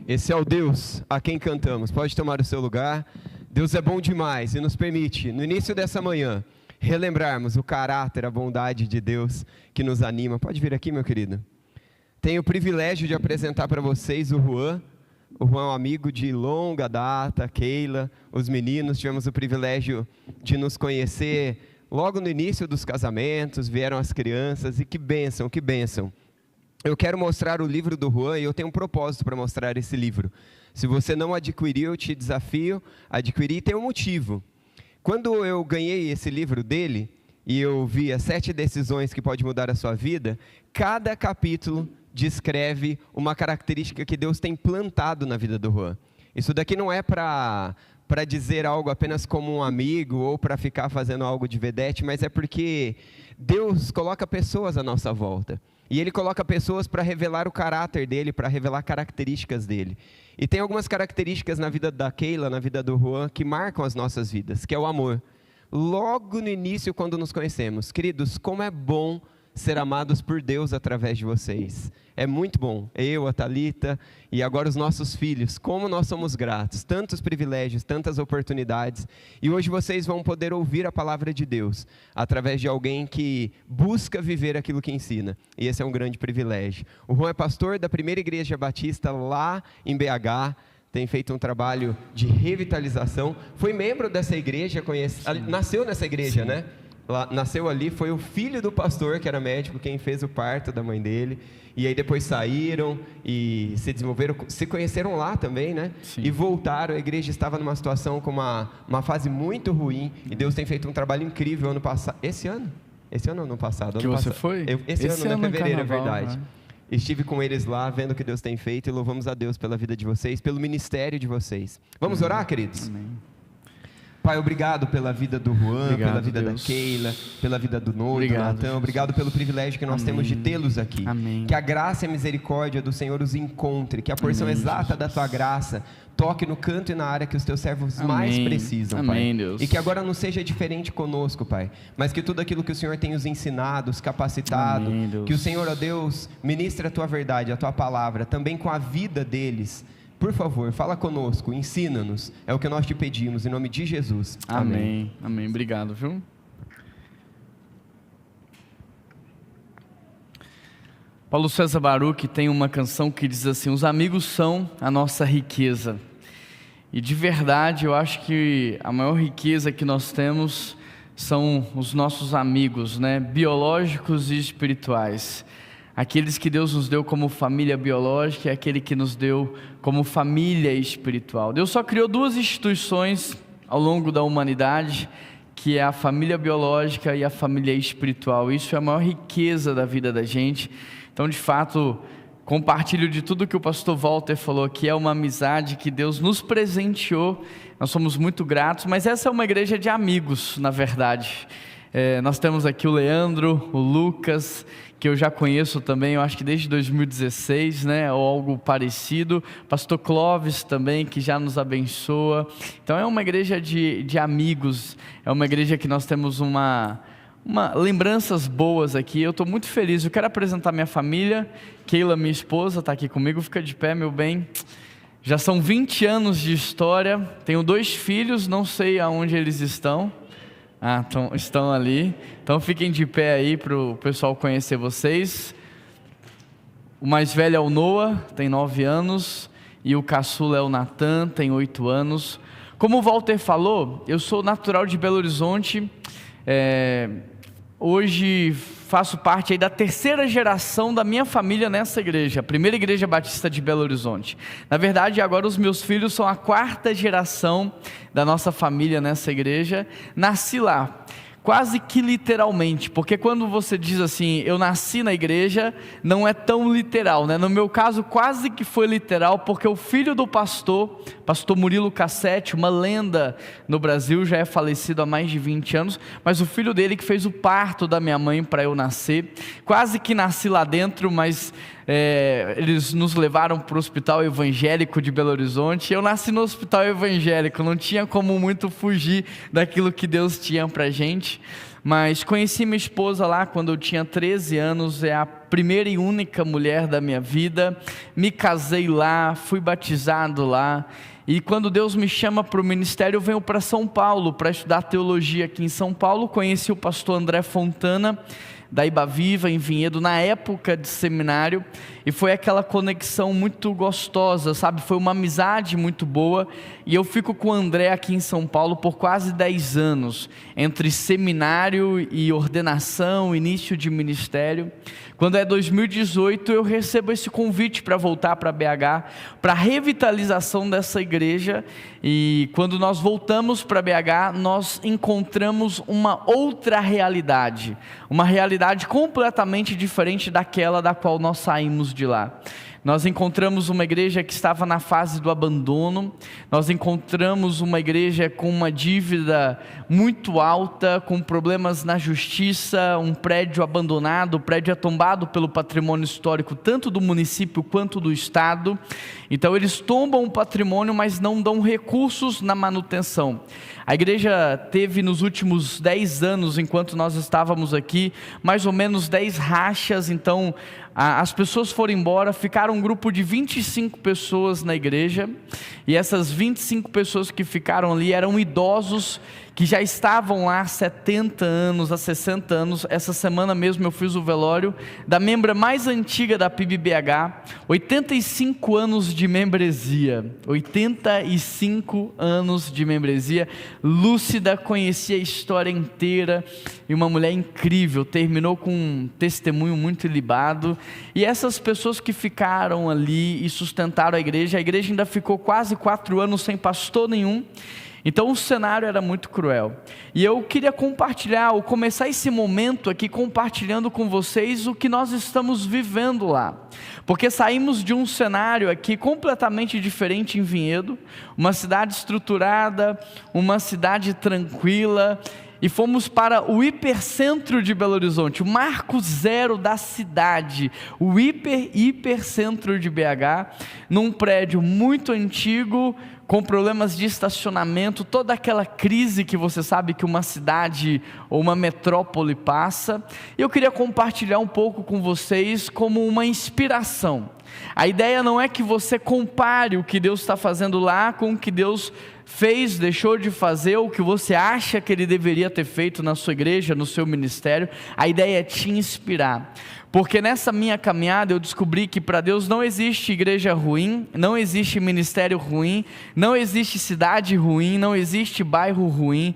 Esse é o Deus a quem cantamos. Pode tomar o seu lugar. Deus é bom demais e nos permite, no início dessa manhã, relembrarmos o caráter, a bondade de Deus que nos anima. Pode vir aqui, meu querido. Tenho o privilégio de apresentar para vocês o Juan. O Juan é um amigo de longa data, Keila, os meninos. Tivemos o privilégio de nos conhecer logo no início dos casamentos, vieram as crianças e que bênção, que bênção. Eu quero mostrar o livro do Juan e eu tenho um propósito para mostrar esse livro. Se você não adquiriu, eu te desafio a adquirir, e tem um motivo. Quando eu ganhei esse livro dele, e eu vi as 7 decisões que podem mudar a sua vida, cada capítulo descreve uma característica que Deus tem plantado na vida do Juan. Isso daqui não é para dizer algo apenas como um amigo, ou para ficar fazendo algo de vedete, mas é porque Deus coloca pessoas à nossa volta. E Ele coloca pessoas para revelar o caráter dEle, para revelar características dEle. E tem algumas características na vida da Keila, na vida do Juan, que marcam as nossas vidas, que é o amor. Logo no início, quando nos conhecemos, queridos, como é bom ser amados por Deus através de vocês. É muito bom. Eu, a Thalita e agora os nossos filhos, como nós somos gratos. Tantos privilégios, tantas oportunidades. E hoje vocês vão poder ouvir a palavra de Deus através de alguém que busca viver aquilo que ensina. E esse é um grande privilégio. O Juan é pastor da primeira igreja batista lá em BH. Tem feito um trabalho de revitalização. Foi membro dessa igreja, nasceu nessa igreja, né? Lá, nasceu ali, foi o filho do pastor, que era médico, quem fez o parto da mãe dele. E aí depois saíram e se desenvolveram, se conheceram lá também, né? Sim. E voltaram, a igreja estava numa situação com uma fase muito ruim. E Deus tem feito um trabalho incrível ano passado. Esse ano ou ano passado? Que você foi? Esse ano, em fevereiro, carnaval, é verdade. Né? Estive com eles lá, vendo o que Deus tem feito. E louvamos a Deus pela vida de vocês, pelo ministério de vocês. Vamos orar, queridos? Amém. Pai, obrigado pela vida do Juan, pela vida da Keila, pela vida do Nono, do Natan. Obrigado pelo privilégio que nós temos de tê-los aqui. Amém. Que a graça e a misericórdia do Senhor os encontre, que a porção exata da Tua graça toque no canto e na área que os Teus servos mais precisam, Pai. Deus. E que agora não seja diferente conosco, Pai, mas que tudo aquilo que o Senhor tem os ensinado, os capacitado, que o Senhor, ó Deus, ministre a Tua verdade, a Tua palavra, também com a vida deles. Por favor, fala conosco, ensina-nos, é o que nós te pedimos, em nome de Jesus. Amém. Amém. Obrigado, viu? Paulo César Baruch tem uma canção que diz assim: os amigos são a nossa riqueza. E de verdade, eu acho que a maior riqueza que nós temos são os nossos amigos, né? Biológicos e espirituais. Aqueles que Deus nos deu como família biológica e aquele que nos deu como família espiritual. Deus só criou 2 instituições ao longo da humanidade, que é a família biológica e a família espiritual. Isso é a maior riqueza da vida da gente. Então, de fato, compartilho de tudo que o pastor Walter falou, que é uma amizade que Deus nos presenteou. Nós somos muito gratos, mas essa é uma igreja de amigos, na verdade. Nós temos aqui o Leandro, o Lucas, que eu já conheço também, eu acho que desde 2016, né, ou algo parecido. Pastor Clóvis também, que já nos abençoa. Então é uma igreja de amigos, é uma igreja que nós temos lembranças boas aqui. Eu estou muito feliz, eu quero apresentar minha família. Keila, minha esposa, está aqui comigo, fica de pé, meu bem. Já são 20 anos de história, tenho 2 filhos, não sei aonde eles estão. Estão ali. Então fiquem de pé aí para o pessoal conhecer vocês. O mais velho é o Noah, tem 9 anos. E o caçula é o Natan, tem 8 anos. Como o Walter falou, eu sou natural de Belo Horizonte. Hoje faço parte aí da 3ª geração da minha família nessa igreja, a primeira igreja batista de Belo Horizonte. Na verdade, agora os meus filhos são a 4ª geração da nossa família nessa igreja. Nasci lá, quase que literalmente, porque quando você diz assim, eu nasci na igreja, não é tão literal, né? No meu caso, quase que foi literal, porque o filho do pastor Murilo Cassetti, uma lenda no Brasil, já é falecido há mais de 20 anos, mas o filho dele que fez o parto da minha mãe para eu nascer, quase que nasci lá dentro, mas eles nos levaram para o Hospital Evangélico de Belo Horizonte. Eu nasci no Hospital Evangélico, não tinha como muito fugir daquilo que Deus tinha para a gente. mas conheci minha esposa lá quando eu tinha 13 anos, é a primeira e única mulher da minha vida, me casei lá, fui batizado lá, e quando Deus me chama para o ministério, eu venho para São Paulo, para estudar teologia aqui em São Paulo. Conheci o pastor André Fontana, da Iba Viva, em Vinhedo, na época de seminário, e foi aquela conexão muito gostosa, sabe, foi uma amizade muito boa, e eu fico com o André aqui em São Paulo por quase 10 anos, entre seminário e ordenação, início de ministério. Quando é 2018, eu recebo esse convite para voltar para BH, para a revitalização dessa igreja, e quando nós voltamos para BH, nós encontramos uma outra realidade, uma realidade completamente diferente daquela da qual nós saímos de lá. Nós encontramos uma igreja que estava na fase do abandono, nós encontramos uma igreja com uma dívida muito alta, com problemas na justiça, um prédio abandonado, o prédio é tombado pelo patrimônio histórico, tanto do município quanto do estado. Então eles tombam o patrimônio, mas não dão recursos na manutenção. A igreja teve nos últimos 10 anos, enquanto nós estávamos aqui, mais ou menos 10 rachas. Então as pessoas foram embora, ficaram um grupo de 25 pessoas na igreja, e essas 25 pessoas que ficaram ali eram idosos, que já estavam lá há 70 anos, há 60 anos. Essa semana mesmo eu fiz o velório da membra mais antiga da PIB-BH, 85 anos de membresia, 85 anos de membresia, lúcida, conhecia a história inteira, e uma mulher incrível, terminou com um testemunho muito ilibado. E essas pessoas que ficaram ali e sustentaram a igreja ainda ficou quase 4 anos sem pastor nenhum. Então o cenário era muito cruel, e eu queria compartilhar, ou começar esse momento aqui compartilhando com vocês o que nós estamos vivendo lá, porque saímos de um cenário aqui completamente diferente em Vinhedo, uma cidade estruturada, uma cidade tranquila, e fomos para o hipercentro de Belo Horizonte, o marco zero da cidade, o hipercentro de BH, num prédio muito antigo, com problemas de estacionamento, toda aquela crise que você sabe que uma cidade ou uma metrópole passa. Eu queria compartilhar um pouco com vocês como uma inspiração. A ideia não é que você compare o que Deus está fazendo lá com o que Deus fez, deixou de fazer, ou o que você acha que Ele deveria ter feito na sua igreja, no seu ministério. A ideia é te inspirar, porque nessa minha caminhada eu descobri que para Deus não existe igreja ruim, não existe ministério ruim, não existe cidade ruim, não existe bairro ruim.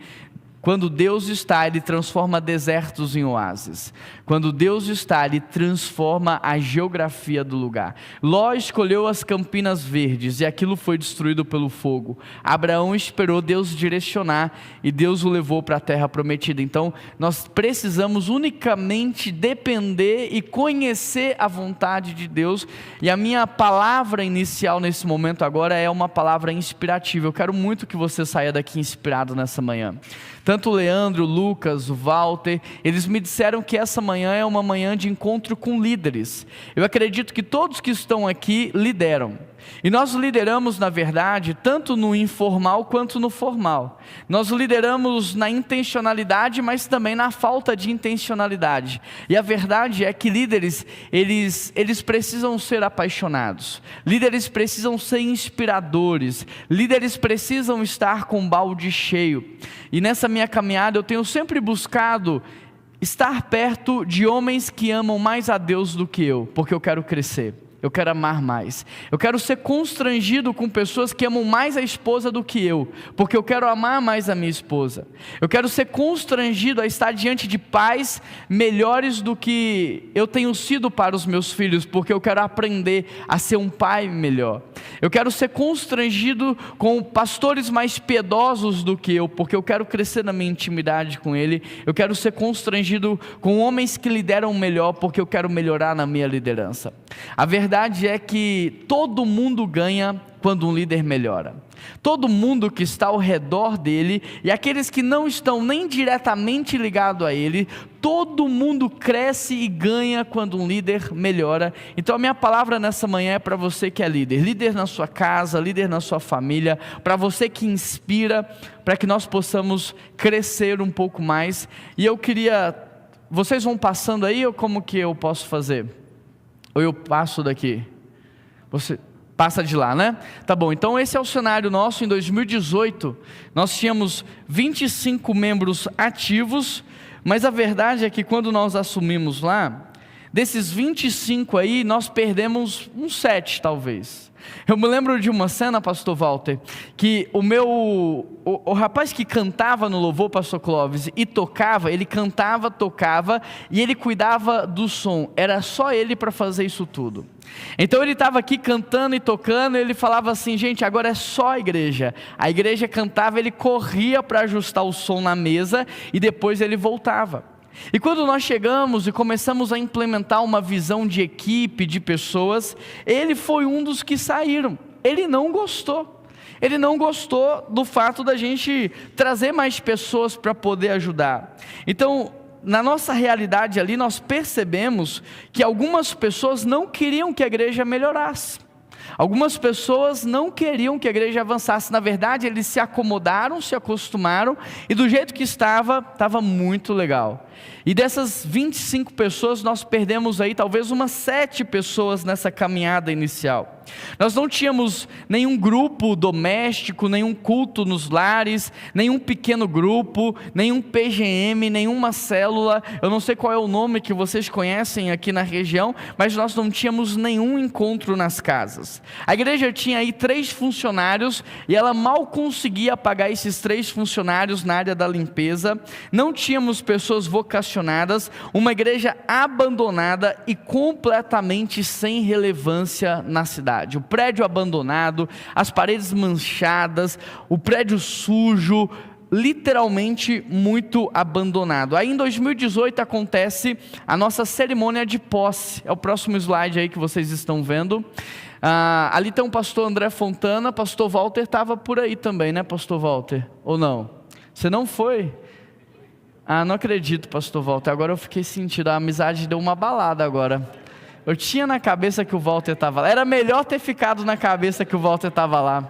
Quando Deus está, Ele transforma desertos em oásis. Quando Deus está, Ele transforma a geografia do lugar. Ló escolheu as Campinas Verdes, e aquilo foi destruído pelo fogo. Abraão esperou Deus direcionar, e Deus o levou para a terra prometida. Então nós precisamos unicamente depender e conhecer a vontade de Deus. E a minha palavra inicial nesse momento agora é uma palavra inspirativa. Eu quero muito que você saia daqui inspirado nessa manhã. Tanto o Leandro, o Lucas, o Walter, eles me disseram que essa manhã é uma manhã de encontro com líderes. Eu acredito que todos que estão aqui lideram. E nós lideramos, na verdade, tanto no informal quanto no formal. Nós lideramos na intencionalidade, mas também na falta de intencionalidade. E a verdade é que líderes, eles precisam ser apaixonados. Líderes precisam ser inspiradores. Líderes precisam estar com o balde cheio. E nessa minha caminhada eu tenho sempre buscado estar perto de homens que amam mais a Deus do que eu, porque eu quero crescer. Eu quero amar mais. Eu quero ser constrangido com pessoas que amam mais a esposa do que eu, porque eu quero amar mais a minha esposa. Eu quero ser constrangido a estar diante de pais melhores do que eu tenho sido para os meus filhos, porque eu quero aprender a ser um pai melhor. Eu quero ser constrangido com pastores mais piedosos do que eu, porque eu quero crescer na minha intimidade com ele. Eu quero ser constrangido com homens que lideram melhor, porque eu quero melhorar na minha liderança. A verdade realidade é que todo mundo ganha quando um líder melhora. Todo mundo que está ao redor dele, e aqueles que não estão nem diretamente ligados a ele, todo mundo cresce e ganha quando um líder melhora. Então a minha palavra nessa manhã é para você que é líder, líder na sua casa, líder na sua família, para você que inspira, para que nós possamos crescer um pouco mais. E eu queria, vocês vão passando aí, ou como que eu posso fazer? Ou eu passo daqui? Você passa de lá, né? Tá bom, então esse é o cenário nosso. Em 2018, nós tínhamos 25 membros ativos, mas a verdade é que quando nós assumimos lá, desses 25 aí, nós perdemos uns 7 talvez. Eu me lembro de uma cena, pastor Walter, que o rapaz que cantava no louvor, pastor Clóvis, e tocava, ele cantava, tocava, e ele cuidava do som, era só ele para fazer isso tudo. Então ele estava aqui cantando e tocando, e ele falava assim: gente, agora é só a igreja cantava, ele corria para ajustar o som na mesa, e depois ele voltava. E quando nós chegamos e começamos a implementar uma visão de equipe, de pessoas, ele foi um dos que saíram. Ele não gostou do fato da gente trazer mais pessoas para poder ajudar. Então, na nossa realidade ali, nós percebemos que algumas pessoas não queriam que a igreja melhorasse. Algumas pessoas não queriam que a igreja avançasse. Na verdade, eles se acomodaram, se acostumaram, e do jeito que estava muito legal. E dessas 25 pessoas, nós perdemos aí talvez umas 7 pessoas nessa caminhada inicial. Nós não tínhamos nenhum grupo doméstico, nenhum culto nos lares, nenhum pequeno grupo, nenhum PGM, nenhuma célula. Eu não sei qual é o nome que vocês conhecem aqui na região, mas nós não tínhamos nenhum encontro nas casas. A igreja tinha aí 3 funcionários, e ela mal conseguia pagar esses 3 funcionários na área da limpeza. Não tínhamos pessoas vocacionadas, uma igreja abandonada e completamente sem relevância na cidade. O prédio abandonado, as paredes manchadas, o prédio sujo, literalmente muito abandonado. Aí em 2018 acontece a nossa cerimônia de posse. É o próximo slide aí que vocês estão vendo. Ali tem o pastor André Fontana. Pastor Walter estava por aí também, né, pastor Walter? Ou não? Você não foi? Não acredito, pastor Walter. Agora eu fiquei sentindo, a amizade deu uma balada agora. Eu tinha na cabeça que o Walter estava lá. Era melhor ter ficado na cabeça que o Walter estava lá.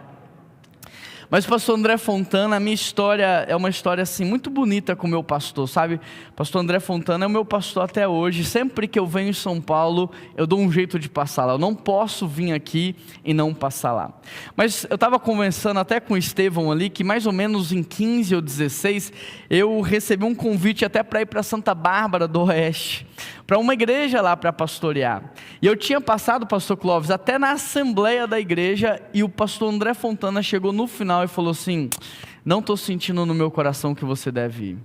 Mas pastor André Fontana, a minha história é uma história assim muito bonita com o meu pastor, sabe? Pastor André Fontana é o meu pastor até hoje. Sempre que eu venho em São Paulo, eu dou um jeito de passar lá. Eu não posso vir aqui e não passar lá. Mas eu estava conversando até com o Estevão ali, que mais ou menos em 15 ou 16, eu recebi um convite até para ir para Santa Bárbara do Oeste, para uma igreja lá para pastorear. E eu tinha passado, pastor Clóvis, até na assembleia da igreja, e o pastor André Fontana chegou no final e falou assim: não estou sentindo no meu coração que você deve ir.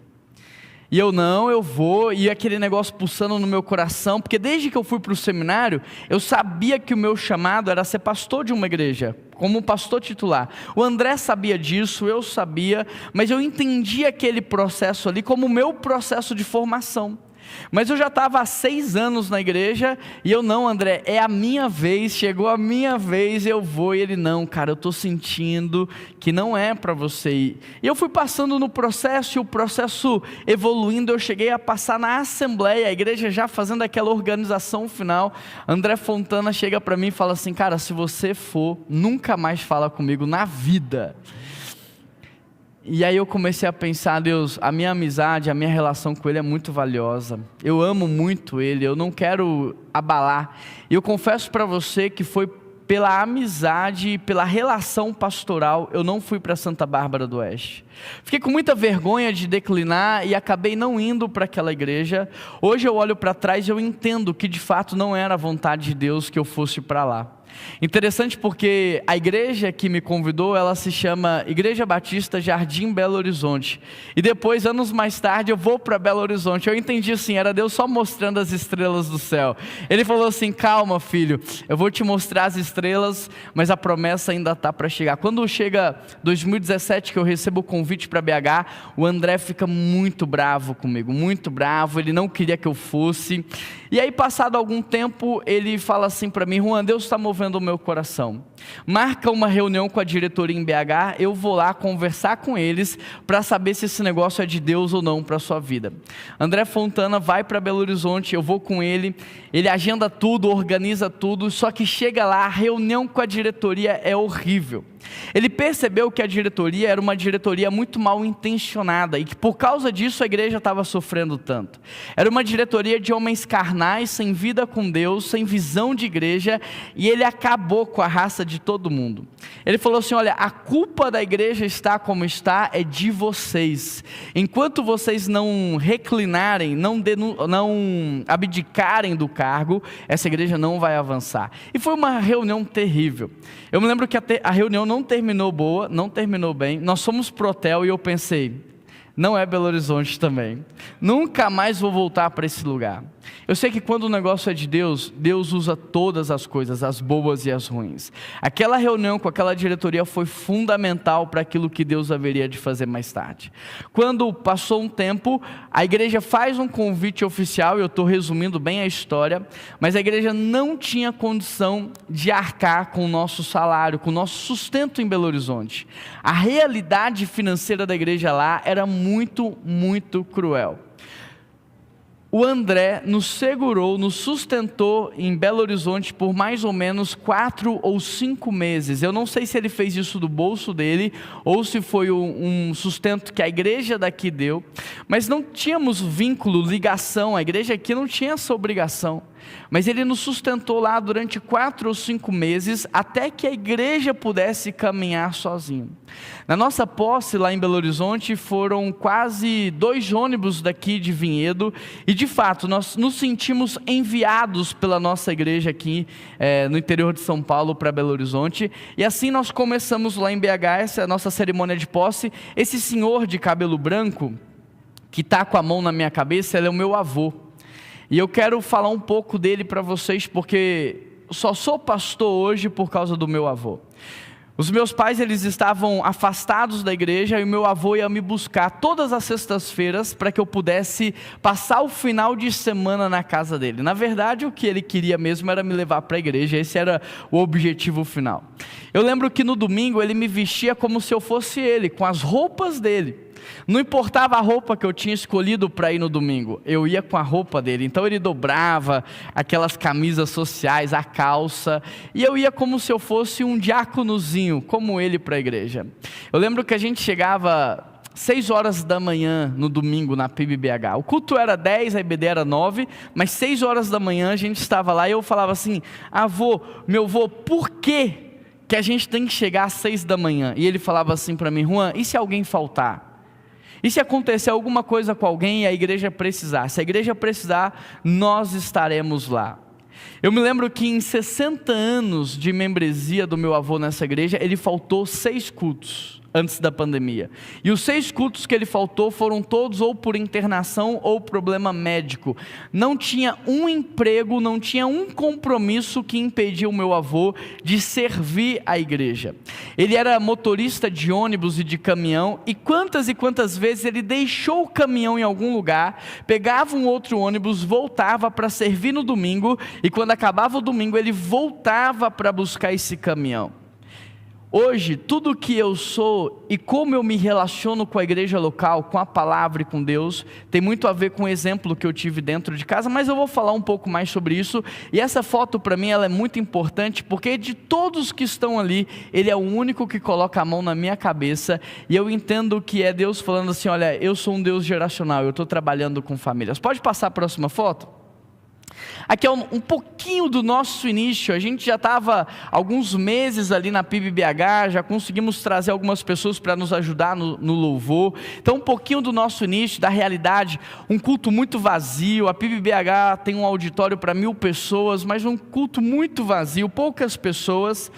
E eu vou, e aquele negócio pulsando no meu coração, porque desde que eu fui para o seminário, eu sabia que o meu chamado era ser pastor de uma igreja, como pastor titular. O André sabia disso, eu sabia, mas eu entendi aquele processo ali como o meu processo de formação. Mas eu já estava há 6 anos na igreja, e eu: não, André, é a minha vez, chegou a minha vez, eu vou. E ele: não, cara, eu estou sentindo que não é para você ir. E eu fui passando no processo, e o processo evoluindo, eu cheguei a passar na assembleia, a igreja já fazendo aquela organização final. André Fontana chega para mim e fala assim: cara, se você for, nunca mais fala comigo na vida. E aí eu comecei a pensar: Deus, a minha amizade, a minha relação com Ele é muito valiosa. Eu amo muito Ele, eu não quero abalar. E eu confesso para você que foi pela amizade e pela relação pastoral, eu não fui para Santa Bárbara do Oeste. Fiquei com muita vergonha de declinar e acabei não indo para aquela igreja. Hoje eu olho para trás e eu entendo que de fato não era a vontade de Deus que eu fosse para lá. Interessante porque a igreja que me convidou, ela se chama Igreja Batista Jardim Belo Horizonte. E depois, anos mais tarde, eu vou para Belo Horizonte. Eu entendi assim, era Deus só mostrando as estrelas do céu. Ele falou assim, calma filho, eu vou te mostrar as estrelas, mas a promessa ainda está para chegar. Quando chega 2017, que eu recebo o convite para BH, o André fica muito bravo comigo, muito bravo, ele não queria que eu fosse. E aí, passado algum tempo, ele fala assim para mim, Juan, Deus está movendo o meu coração. Marca uma reunião com a diretoria em BH, eu vou lá conversar com eles para saber se esse negócio é de Deus ou não para a sua vida. André Fontana vai para Belo Horizonte, eu vou com ele agenda tudo, organiza tudo, só que chega lá, a reunião com a diretoria é horrível. Ele percebeu que a diretoria era uma diretoria muito mal intencionada e que por causa disso a igreja estava sofrendo tanto. Era uma diretoria de homens carnais, sem vida com Deus, sem visão de igreja, e ele acabou com a raça de todo mundo. Ele falou assim, olha, a culpa da igreja está como está é de vocês. Enquanto vocês não reclinarem, não abdicarem do cargo, essa igreja não vai avançar. E foi uma reunião terrível. Eu me lembro que a reunião não terminou boa, não terminou bem. Nós fomos pro hotel e eu pensei, não é Belo Horizonte também. Nunca mais vou voltar para esse lugar. Eu sei que quando o negócio é de Deus, Deus usa todas as coisas, as boas e as ruins. Aquela reunião com aquela diretoria foi fundamental para aquilo que Deus haveria de fazer mais tarde. Quando passou um tempo, a igreja faz um convite oficial, eu estou resumindo bem a história, mas a igreja não tinha condição de arcar com o nosso salário, com o nosso sustento em Belo Horizonte. A realidade financeira da igreja lá era muito, muito cruel. O André nos segurou, nos sustentou em Belo Horizonte por mais ou menos 4 ou 5 meses. Eu não sei se ele fez isso do bolso dele, ou se foi um sustento que a igreja daqui deu, mas não tínhamos vínculo, ligação, a igreja aqui não tinha essa obrigação. Mas ele nos sustentou lá durante 4 ou 5 meses, até que a igreja pudesse caminhar sozinho. Na nossa posse lá em Belo Horizonte, foram quase 2 ônibus daqui de Vinhedo, e de fato, nós nos sentimos enviados pela nossa igreja aqui, no interior de São Paulo, para Belo Horizonte, e assim nós começamos lá em BH, essa é a nossa cerimônia de posse. Esse senhor de cabelo branco, que está com a mão na minha cabeça, ele é o meu avô. E eu quero falar um pouco dele para vocês, porque só sou pastor hoje por causa do meu avô. Os meus pais, eles estavam afastados da igreja, e o meu avô ia me buscar todas as sextas-feiras para que eu pudesse passar o final de semana na casa dele. Na verdade, o que ele queria mesmo era me levar para a igreja, esse era o objetivo final. Eu lembro que no domingo ele me vestia como se eu fosse ele, com as roupas dele. Não importava a roupa que eu tinha escolhido para ir no domingo, eu ia com a roupa dele. Então ele dobrava aquelas camisas sociais, a calça, e eu ia como se eu fosse um diáconozinho, como ele, para a igreja. Eu lembro que a gente chegava 6 horas da manhã no domingo na PIB-BH. O culto era 10, a IBD era 9, mas 6 horas da manhã a gente estava lá e eu falava assim, avô, meu avô, por que a gente tem que chegar às 6 da manhã? E ele falava assim para mim, Juan, e se alguém faltar? E se acontecer alguma coisa com alguém e a igreja precisar? Se a igreja precisar, nós estaremos lá. Eu me lembro que em 60 anos de membresia do meu avô nessa igreja, ele faltou 6 cultos antes da pandemia. E os 6 cultos que ele faltou foram todos ou por internação ou problema médico. Não tinha um emprego, não tinha um compromisso que impedia o meu avô de servir a igreja. Ele era motorista de ônibus e de caminhão, e quantas vezes ele deixou o caminhão em algum lugar, pegava um outro ônibus, voltava para servir no domingo, e quando acabava o domingo ele voltava para buscar esse caminhão. Hoje, tudo que eu sou e como eu me relaciono com a igreja local, com a palavra e com Deus, tem muito a ver com o exemplo que eu tive dentro de casa, mas eu vou falar um pouco mais sobre isso. E essa foto para mim ela é muito importante, porque de todos que estão ali, ele é o único que coloca a mão na minha cabeça, e eu entendo que é Deus falando assim, olha, eu sou um Deus geracional, eu estou trabalhando com famílias. Pode passar a próxima foto? Aqui é um pouquinho do nosso início. A gente já estava alguns meses ali na PIB-BH, já conseguimos trazer algumas pessoas para nos ajudar no louvor. Então um pouquinho do nosso início, da realidade, um culto muito vazio. A PIB-BH tem um auditório para 1000 pessoas, mas um culto muito vazio, poucas pessoas.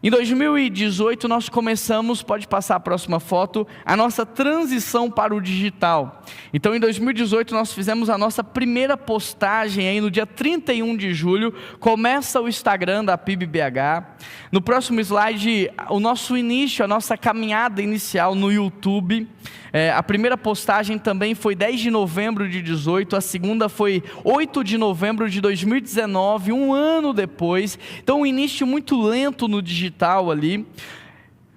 Em 2018 nós começamos, pode passar a próxima foto, a nossa transição para o digital. Então em 2018 nós fizemos a nossa primeira postagem aí no dia 31 de julho, começa o Instagram da PIB-BH. No próximo slide, o nosso início, a nossa caminhada inicial no YouTube. A primeira postagem também foi 10 de novembro de 18, a segunda foi 8 de novembro de 2019, um ano depois. Então um início muito lento no digital ali.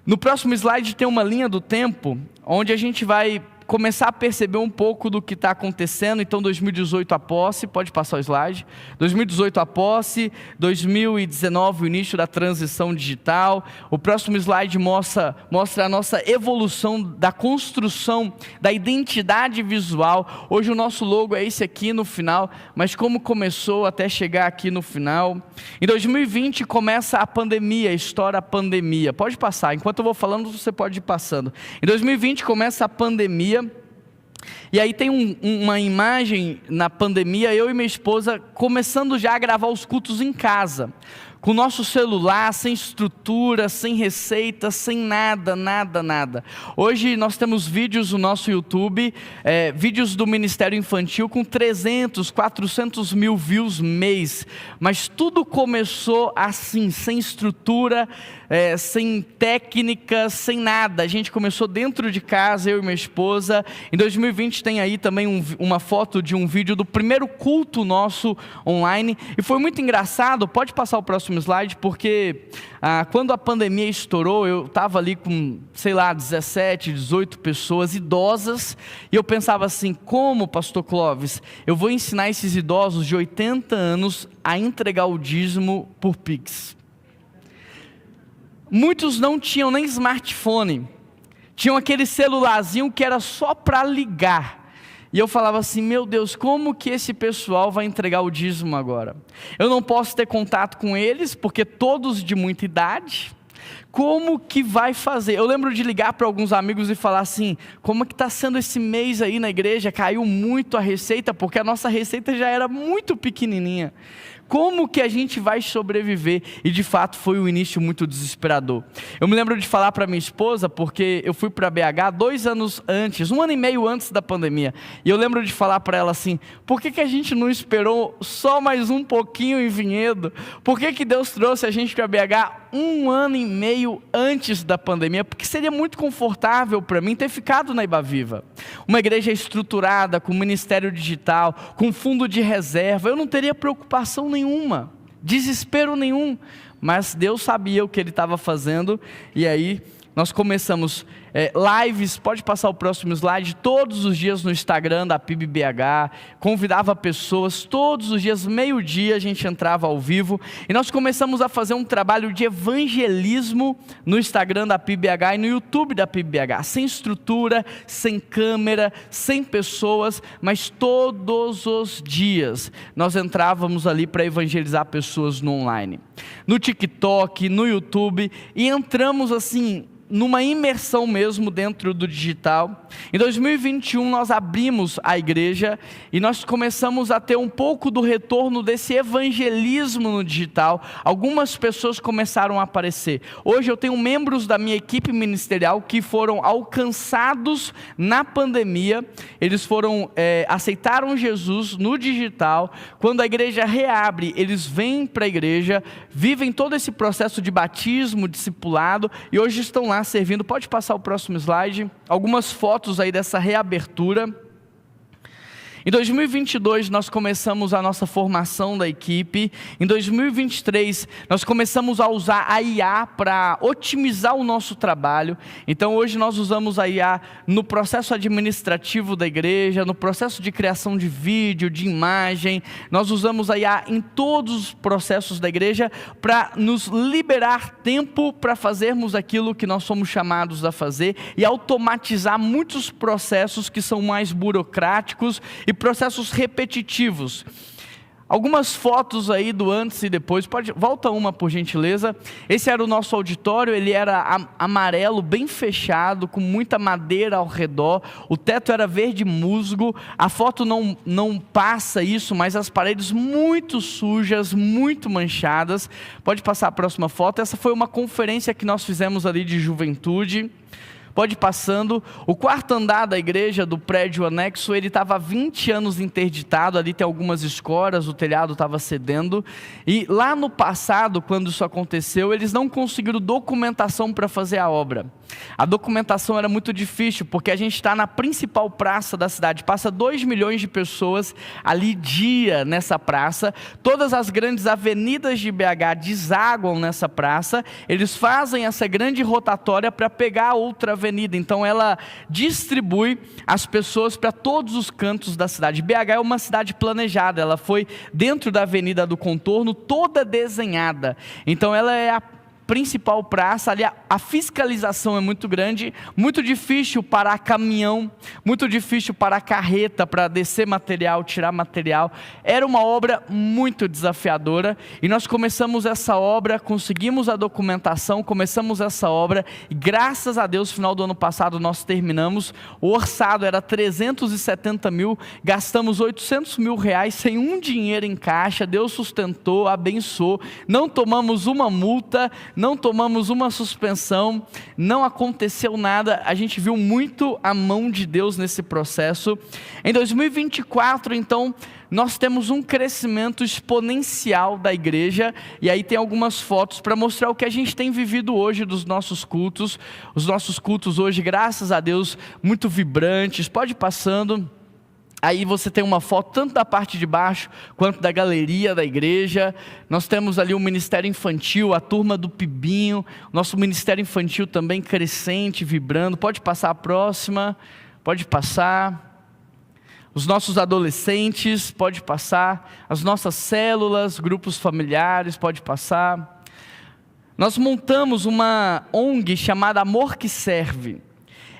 No próximo slide tem uma linha do tempo, onde a gente vai começar a perceber um pouco do que está acontecendo. Então 2018 a posse, pode passar o slide, 2018 a posse, 2019 o início da transição digital. O próximo slide mostra a nossa evolução da construção da identidade visual. Hoje o nosso logo é esse aqui no final, mas como começou até chegar aqui no final. Em 2020 começa a pandemia, estoura a pandemia, pode passar, enquanto eu vou falando você pode ir passando. Em 2020 começa a pandemia. E aí tem uma imagem na pandemia, eu e minha esposa começando já a gravar os cultos em casa, com o nosso celular, sem estrutura, sem receita, sem nada. Hoje nós temos vídeos no nosso YouTube, vídeos do Ministério Infantil com 300, 400 mil views mês, mas tudo começou assim, sem estrutura, sem técnica, sem nada. A gente começou dentro de casa, eu e minha esposa. Em 2020 tem aí também uma foto de um vídeo do primeiro culto nosso online, e foi muito engraçado. Pode passar o próximo slide, porque quando a pandemia estourou, eu estava ali com, 17, 18 pessoas idosas, e eu pensava assim, como, pastor Clóvis, eu vou ensinar esses idosos de 80 anos a entregar o dízimo por Pix? Muitos não tinham nem smartphone, tinham aquele celularzinho que era só para ligar. E eu falava assim, meu Deus, como que esse pessoal vai entregar o dízimo agora? Eu não posso ter contato com eles, porque todos de muita idade. Como que vai fazer? Eu lembro de ligar para alguns amigos e falar assim, como que está sendo esse mês aí na igreja? Caiu muito a receita, porque a nossa receita já era muito pequenininha. Como que a gente vai sobreviver? E de fato foi um início muito desesperador. Eu me lembro de falar para minha esposa, porque eu fui para BH 2 anos antes, 1 ano e meio antes da pandemia. E eu lembro de falar para ela assim, por que a gente não esperou só mais um pouquinho em Vinhedo? Por que Deus trouxe a gente para BH 1 ano e meio antes da pandemia? Porque seria muito confortável para mim ter ficado na Ibaviva. Uma igreja estruturada, com ministério digital, com fundo de reserva, eu não teria preocupação nenhuma, desespero nenhum, mas Deus sabia o que Ele estava fazendo, e aí nós começamos lives, pode passar o próximo slide, todos os dias no Instagram da PIB-BH, convidava pessoas, todos os dias, meio-dia a gente entrava ao vivo, e nós começamos a fazer um trabalho de evangelismo no Instagram da PIB-BH e no YouTube da PIB-BH, sem estrutura, sem câmera, sem pessoas, mas todos os dias nós entrávamos ali para evangelizar pessoas no online, no TikTok, no YouTube, e entramos assim, numa imersão mesmo dentro do digital. Em 2021 nós abrimos a igreja e nós começamos a ter um pouco do retorno desse evangelismo no digital. Algumas pessoas começaram a aparecer. Hoje eu tenho membros da minha equipe ministerial que foram alcançados na pandemia. Eles aceitaram Jesus no digital. Quando a igreja reabre, eles vêm para a igreja, vivem todo esse processo de batismo, discipulado, e hoje estão lá servindo. Pode passar o próximo slide, algumas fotos aí dessa reabertura. Em 2022 nós começamos a nossa formação da equipe. Em 2023 nós começamos a usar a IA para otimizar o nosso trabalho. Então hoje nós usamos a IA no processo administrativo da igreja, no processo de criação de vídeo, de imagem. Nós usamos a IA em todos os processos da igreja para nos liberar tempo para fazermos aquilo que nós somos chamados a fazer e automatizar muitos processos que são mais burocráticos e processos repetitivos. algumas fotos aí do antes e depois. Volta uma, por gentileza. Esse era o nosso auditório, ele era amarelo, bem fechado, com muita madeira ao redor. O teto era verde musgo. A foto não passa isso, mas as paredes muito sujas, muito manchadas. Pode passar a próxima foto. Essa foi uma conferência que nós fizemos ali de juventude. Pode ir passando. O quarto andar da igreja, do prédio anexo, ele estava há 20 anos interditado. Ali tem algumas escoras, o telhado estava cedendo. E lá no passado, quando isso aconteceu, eles não conseguiram documentação para fazer a obra. A documentação era muito difícil, porque a gente está na principal praça da cidade. Passa 2 milhões de pessoas ali dia nessa praça. Todas as grandes avenidas de BH desaguam nessa praça. Eles fazem essa grande rotatória para pegar outra avenida. Então ela distribui as pessoas para todos os cantos da cidade. BH é uma cidade planejada. Ela foi dentro da Avenida do Contorno, toda desenhada. Então ela é a principal praça, ali a fiscalização é muito grande, muito difícil parar caminhão, muito difícil parar carreta para descer material, tirar material. Era uma obra muito desafiadora e nós começamos essa obra, conseguimos a documentação, começamos essa obra e graças a Deus, no final do ano passado nós terminamos. O orçado era 370 mil, gastamos 800 mil reais sem um dinheiro em caixa. Deus sustentou, abençoou, não tomamos uma multa, não tomamos uma suspensão, não aconteceu nada. A gente viu muito a mão de Deus nesse processo. Em 2024, então, nós temos um crescimento exponencial da igreja, e aí tem algumas fotos para mostrar o que a gente tem vivido hoje dos nossos cultos. Os nossos cultos hoje, graças a Deus, muito vibrantes. Pode ir passando. Aí você tem uma foto tanto da parte de baixo, quanto da galeria da igreja. Nós temos ali o ministério infantil, a turma do Pibinho. Nosso ministério infantil também crescente, vibrando. Pode passar a próxima, pode passar. Os nossos adolescentes, pode passar. As nossas células, grupos familiares, pode passar. Nós montamos uma ONG chamada Amor que Serve.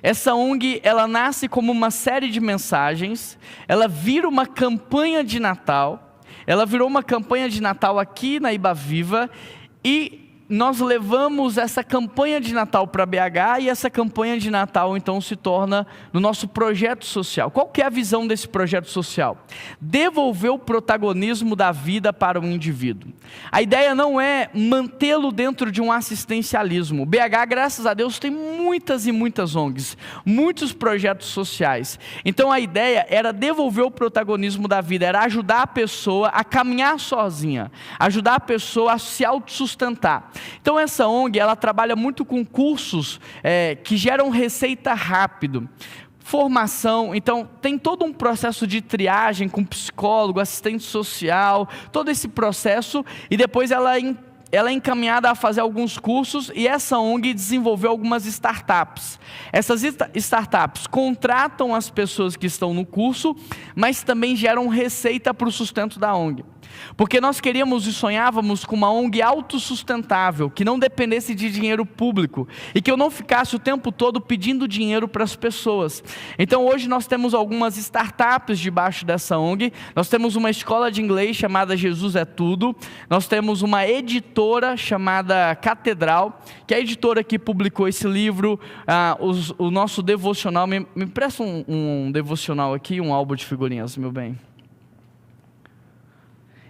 Essa ONG, ela nasce como uma série de mensagens, ela vira uma campanha de Natal, ela virou uma campanha de Natal aqui na Ibaviva, e nós levamos essa campanha de Natal para BH, e essa campanha de Natal então se torna no nosso projeto social. Qual que é a visão desse projeto social? Devolver o protagonismo da vida para o indivíduo. A ideia não é mantê-lo dentro de um assistencialismo. BH, graças a Deus, tem muitas e muitas ONGs, muitos projetos sociais. Então a ideia era devolver o protagonismo da vida, era ajudar a pessoa a caminhar sozinha, ajudar a pessoa a se autossustentar. Então essa ONG, ela trabalha muito com cursos que geram receita rápido, formação. Então tem todo um processo de triagem com psicólogo, assistente social, todo esse processo, e depois ela é encaminhada a fazer alguns cursos, e essa ONG desenvolveu algumas startups. Essas startups contratam as pessoas que estão no curso, mas também geram receita para o sustento da ONG. Porque nós queríamos e sonhávamos com uma ONG autossustentável, que não dependesse de dinheiro público, e que eu não ficasse o tempo todo pedindo dinheiro para as pessoas. Então hoje nós temos algumas startups debaixo dessa ONG, nós temos uma escola de inglês chamada Jesus é Tudo, nós temos uma editora chamada Catedral, que é a editora que publicou esse livro, o nosso devocional. Me empresta um devocional aqui, um álbum de figurinhas, meu bem.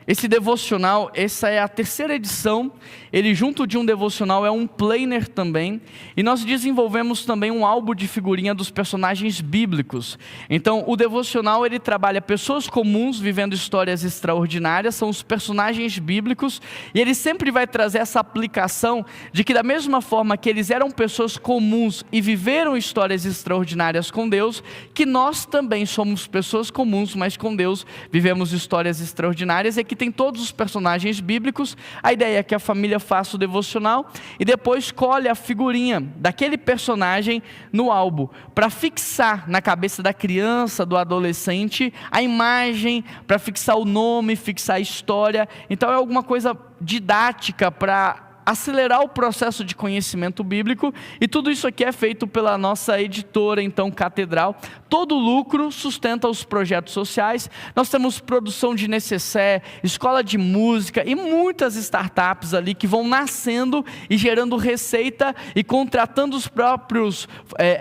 Esse devocional, essa é a 3ª edição, ele junto de um devocional é um planner também, e nós desenvolvemos também um álbum de figurinha dos personagens bíblicos. Então o devocional, ele trabalha pessoas comuns vivendo histórias extraordinárias, são os personagens bíblicos, e ele sempre vai trazer essa aplicação de que da mesma forma que eles eram pessoas comuns e viveram histórias extraordinárias com Deus, que nós também somos pessoas comuns, mas com Deus vivemos histórias extraordinárias. E que tem todos os personagens bíblicos. A ideia é que a família faça o devocional e depois escolhe a figurinha daquele personagem no álbum, para fixar na cabeça da criança, do adolescente, a imagem, para fixar o nome, fixar a história. Então é alguma coisa didática para acelerar o processo de conhecimento bíblico, e tudo isso aqui é feito pela nossa editora, então, Catedral. Todo o lucro sustenta os projetos sociais. Nós temos produção de necessaire, escola de música e muitas startups ali que vão nascendo e gerando receita e contratando os próprios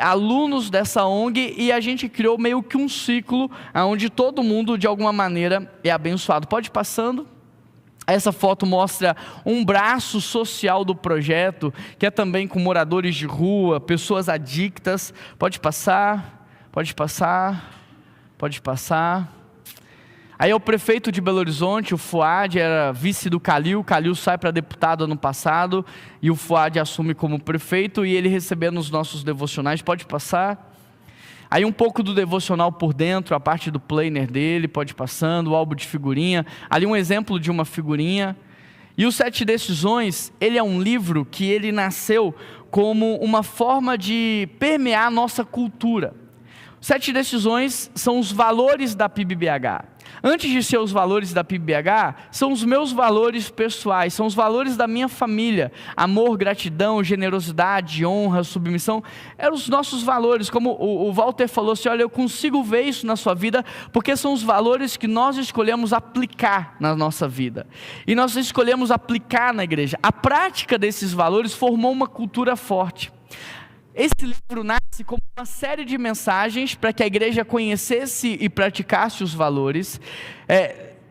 alunos dessa ONG, e a gente criou meio que um ciclo onde todo mundo de alguma maneira é abençoado. Pode ir passando. Essa foto mostra um braço social do projeto, que é também com moradores de rua, pessoas adictas. Pode passar, pode passar, pode passar. Aí é o prefeito de Belo Horizonte, o Fuad, era vice do Calil. O Calil sai para deputado ano passado, e o Fuad assume como prefeito, e ele recebendo os nossos devocionais. Pode passar. Aí um pouco do devocional por dentro, a parte do planner dele, pode ir passando, o álbum de figurinha, ali um exemplo de uma figurinha. E o 7 Decisões, ele é um livro que ele nasceu como uma forma de permear a nossa cultura. 7 Decisões são os valores da PIBBH. Antes de ser os valores da PIBBH, são os meus valores pessoais, são os valores da minha família. Amor, gratidão, generosidade, honra, submissão, eram os nossos valores. Como o Walter falou assim, olha, eu consigo ver isso na sua vida, porque são os valores que nós escolhemos aplicar na nossa vida. E nós escolhemos aplicar na igreja. A prática desses valores formou uma cultura forte. Esse livro nasce como uma série de mensagens para que a igreja conhecesse e praticasse os valores.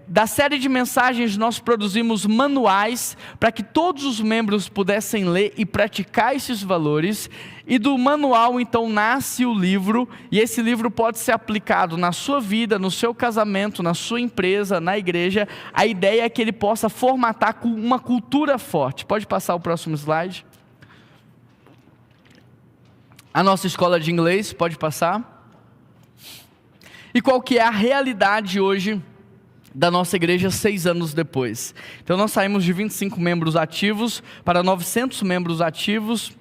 Da série de mensagens nós produzimos manuais para que todos os membros pudessem ler e praticar esses valores. E do manual então nasce o livro, e esse livro pode ser aplicado na sua vida, no seu casamento, na sua empresa, na igreja. A ideia é que ele possa formatar uma cultura forte. Pode passar o próximo slide. A nossa escola de inglês, pode passar. E qual que é a realidade hoje da nossa igreja 6 anos depois? Então nós saímos de 25 membros ativos para 900 membros ativos.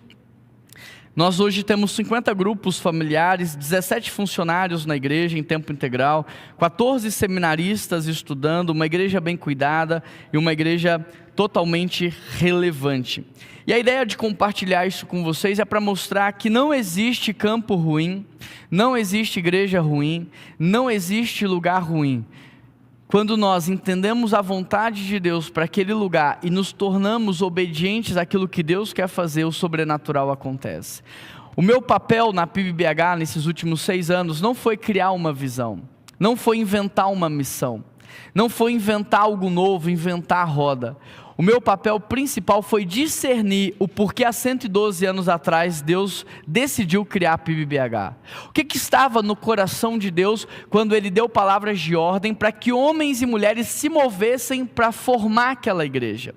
Nós hoje temos 50 grupos familiares, 17 funcionários na igreja em tempo integral, 14 seminaristas estudando, uma igreja bem cuidada e uma igreja totalmente relevante. E a ideia de compartilhar isso com vocês é para mostrar que não existe campo ruim, não existe igreja ruim, não existe lugar ruim. Quando nós entendemos a vontade de Deus para aquele lugar e nos tornamos obedientes àquilo que Deus quer fazer, o sobrenatural acontece. O meu papel na PIBBH nesses últimos 6 anos não foi criar uma visão, não foi inventar uma missão, não foi inventar algo novo, inventar a roda. O meu papel principal foi discernir o porquê há 112 anos atrás Deus decidiu criar a PIBBH. O que estava no coração de Deus quando Ele deu palavras de ordem para que homens e mulheres se movessem para formar aquela igreja?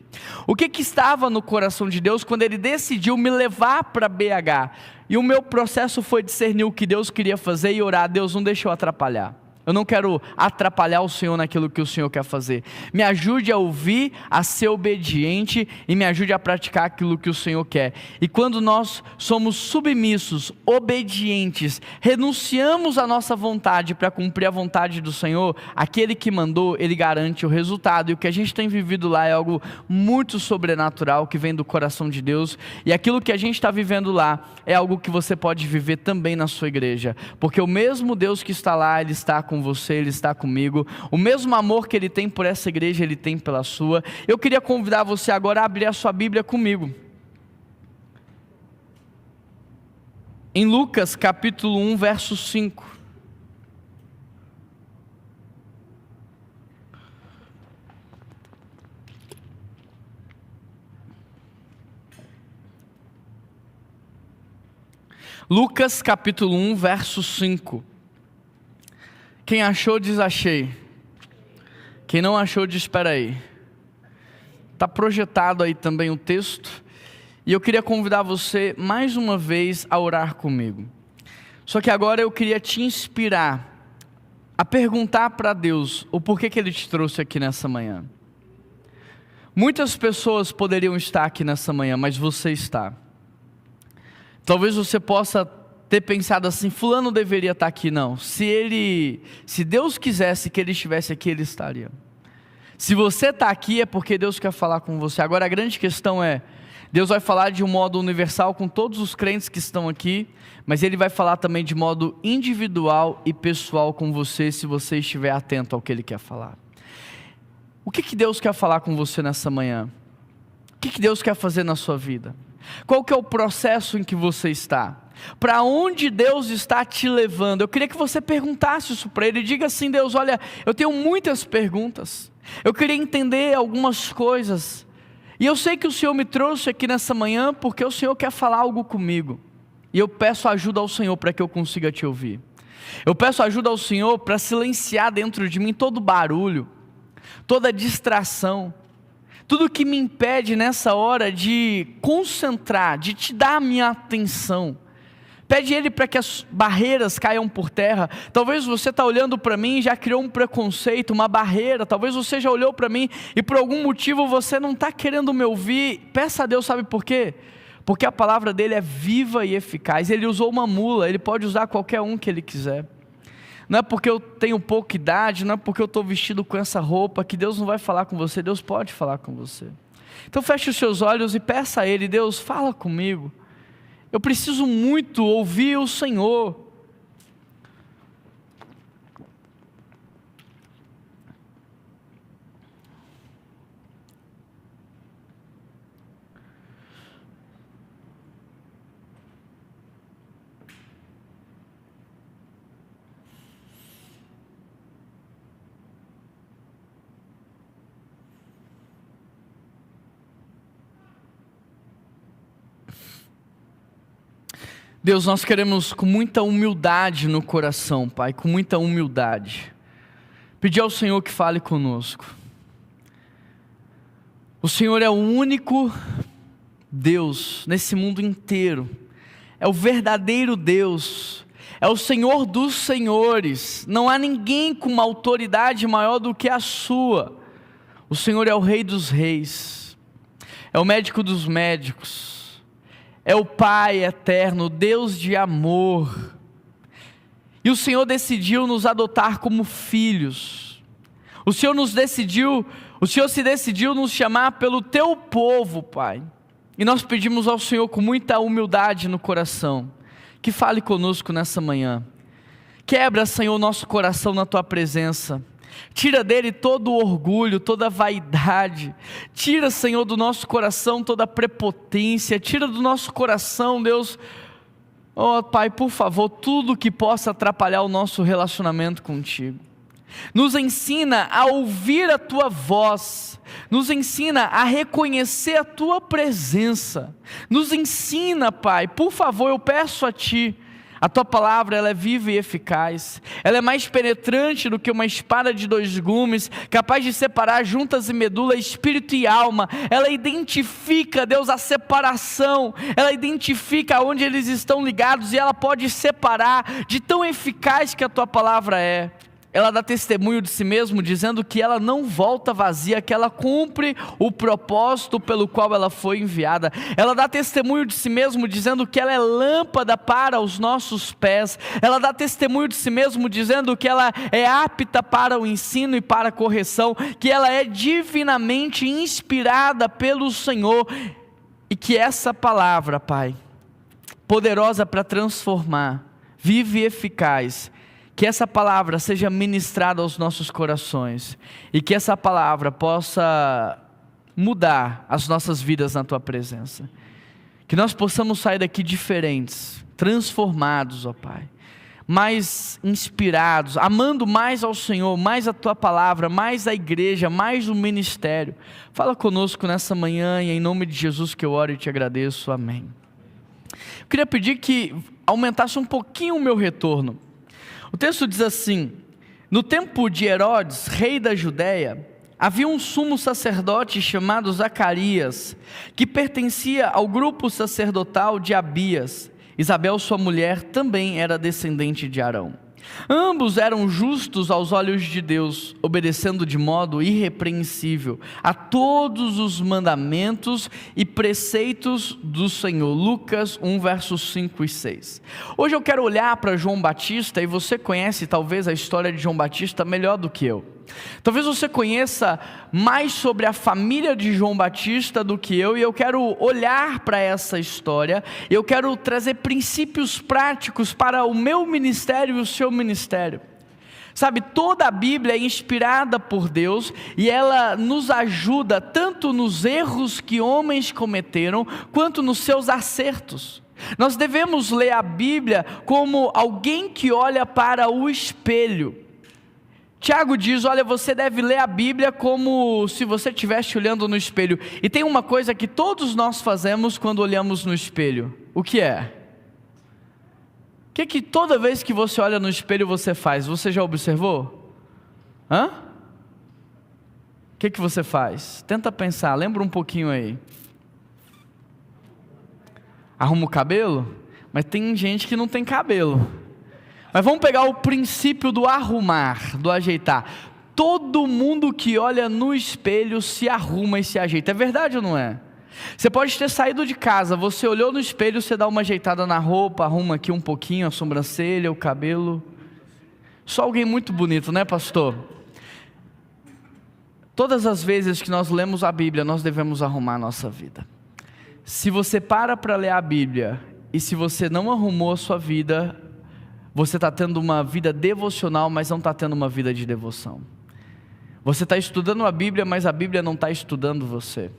O que estava no coração de Deus quando Ele decidiu me levar para BH? E o meu processo foi discernir o que Deus queria fazer e orar, Deus, não deixa eu atrapalhar. Eu não quero atrapalhar o Senhor naquilo que o Senhor quer fazer. Me ajude a ouvir, a ser obediente e me ajude a praticar aquilo que o Senhor quer. E quando nós somos submissos, obedientes, renunciamos à nossa vontade para cumprir a vontade do Senhor, aquele que mandou, Ele garante o resultado. E o que a gente tem vivido lá é algo muito sobrenatural, que vem do coração de Deus. E aquilo que a gente está vivendo lá é algo que você pode viver também na sua igreja. Porque o mesmo Deus que está lá, Ele está com você, Ele está comigo. O mesmo amor que Ele tem por essa igreja, Ele tem pela sua. Eu queria convidar você agora a abrir a sua Bíblia comigo. Em Lucas capítulo 1, verso 5. Lucas capítulo 1, verso 5. Quem achou, diz achei. Quem não achou, diz espera aí. Está projetado aí também o texto. E eu queria convidar você mais uma vez a orar comigo. Só que agora eu queria te inspirar a perguntar para Deus o porquê que Ele te trouxe aqui nessa manhã. Muitas pessoas poderiam estar aqui nessa manhã, mas você está. Talvez você possa ter pensado assim, fulano deveria estar aqui. Não, se Deus quisesse que ele estivesse aqui, ele estaria. Se você está aqui é porque Deus quer falar com você. Agora a grande questão é, Deus vai falar de um modo universal com todos os crentes que estão aqui, mas Ele vai falar também de modo individual e pessoal com você, se você estiver atento ao que Ele quer falar. O que Deus quer falar com você nessa manhã? O que Deus quer fazer na sua vida? Qual que é o processo em que você está? Para onde Deus está te levando? Eu queria que você perguntasse isso para Ele e diga assim: Deus, olha, eu tenho muitas perguntas, eu queria entender algumas coisas, e eu sei que o Senhor me trouxe aqui nessa manhã porque o Senhor quer falar algo comigo, e eu peço ajuda ao Senhor para que eu consiga te ouvir. Eu peço ajuda ao Senhor para silenciar dentro de mim todo barulho, toda distração, tudo que me impede nessa hora de concentrar, de te dar a minha atenção. Pede Ele para que as barreiras caiam por terra. Talvez você está olhando para mim e já criou um preconceito, uma barreira. Talvez você já olhou para mim e por algum motivo você não está querendo me ouvir. Peça a Deus, sabe por quê? Porque a palavra dele é viva e eficaz. Ele usou uma mula, Ele pode usar qualquer um que Ele quiser. Não é porque eu tenho pouca idade, não é porque eu estou vestido com essa roupa que Deus não vai falar com você. Deus pode falar com você. Então feche os seus olhos e peça a Ele: Deus, fala comigo. Eu preciso muito ouvir o Senhor. Deus, nós queremos com muita humildade no coração, Pai, com muita humildade, pedir ao Senhor que fale conosco. O Senhor é o único Deus nesse mundo inteiro, é o verdadeiro Deus, é o Senhor dos senhores, não há ninguém com uma autoridade maior do que a sua. O Senhor é o Rei dos reis, é o médico dos médicos, é o Pai eterno, Deus de amor. E o Senhor decidiu nos adotar como filhos. O Senhor se decidiu nos chamar pelo teu povo, Pai. E nós pedimos ao Senhor com muita humildade no coração, que fale conosco nessa manhã. Quebra, Senhor, nosso coração na tua presença. Tira dele todo o orgulho, toda a vaidade. Tira, Senhor, do nosso coração toda a prepotência. Tira do nosso coração, Deus, ó Pai, por favor, tudo que possa atrapalhar o nosso relacionamento contigo. Nos ensina a ouvir a tua voz. Nos ensina a reconhecer a tua presença. Nos ensina, Pai, por favor, eu peço a ti. A tua palavra, ela é viva e eficaz, ela é mais penetrante do que uma espada de 2 gumes, capaz de separar juntas e medula, espírito e alma. Ela identifica, Deus, a separação, ela identifica onde eles estão ligados e ela pode separar, de tão eficaz que a tua palavra é. Ela dá testemunho de si mesmo, dizendo que ela não volta vazia, que ela cumpre o propósito pelo qual ela foi enviada. Ela dá testemunho de si mesmo, dizendo que ela é lâmpada para os nossos pés. Ela dá testemunho de si mesmo, dizendo que ela é apta para o ensino e para a correção, que ela é divinamente inspirada pelo Senhor, e que essa palavra, Pai, poderosa para transformar, viva e eficaz, que essa palavra seja ministrada aos nossos corações, e que essa palavra possa mudar as nossas vidas na tua presença, que nós possamos sair daqui diferentes, transformados, ó Pai, mais inspirados, amando mais ao Senhor, mais a tua palavra, mais a igreja, mais o ministério. Fala conosco nessa manhã, e em nome de Jesus que eu oro e te agradeço, amém. Eu queria pedir que aumentasse um pouquinho o meu retorno. O texto diz assim: no tempo de Herodes, rei da Judéia, havia um sumo sacerdote chamado Zacarias, que pertencia ao grupo sacerdotal de Abias. Isabel, sua mulher, também era descendente de Arão. Ambos eram justos aos olhos de Deus, obedecendo de modo irrepreensível a todos os mandamentos e preceitos do Senhor. Lucas 1, versos 5 e 6. Hoje eu quero olhar para João Batista, e você conhece talvez a história de João Batista melhor do que eu. Talvez você conheça mais sobre a família de João Batista do que eu, e eu quero olhar para essa história, eu quero trazer princípios práticos para o meu ministério e o seu ministério. Sabe, toda a Bíblia é inspirada por Deus e ela nos ajuda tanto nos erros que homens cometeram, quanto nos seus acertos. Nós devemos ler a Bíblia como alguém que olha para o espelho. Tiago diz, olha, você deve ler a Bíblia como se você estivesse olhando no espelho. E tem uma coisa que todos nós fazemos quando olhamos no espelho. O que é? O que toda vez que você olha no espelho você faz? Você já observou? O que você faz? Tenta pensar, lembra um pouquinho aí. Arruma o cabelo? Mas tem gente que não tem cabelo. Mas vamos pegar o princípio do arrumar, do ajeitar. Todo mundo que olha no espelho se arruma e se ajeita. É verdade ou não é? Você pode ter saído de casa, você olhou no espelho, você dá uma ajeitada na roupa, arruma aqui um pouquinho a sobrancelha, o cabelo. Só alguém muito bonito, né, pastor? Todas as vezes que nós lemos a Bíblia, nós devemos arrumar a nossa vida. Se você para ler a Bíblia e se você não arrumou a sua vida, você está tendo uma vida devocional, mas não está tendo uma vida de devoção. Você está estudando a Bíblia, mas a Bíblia não está estudando você.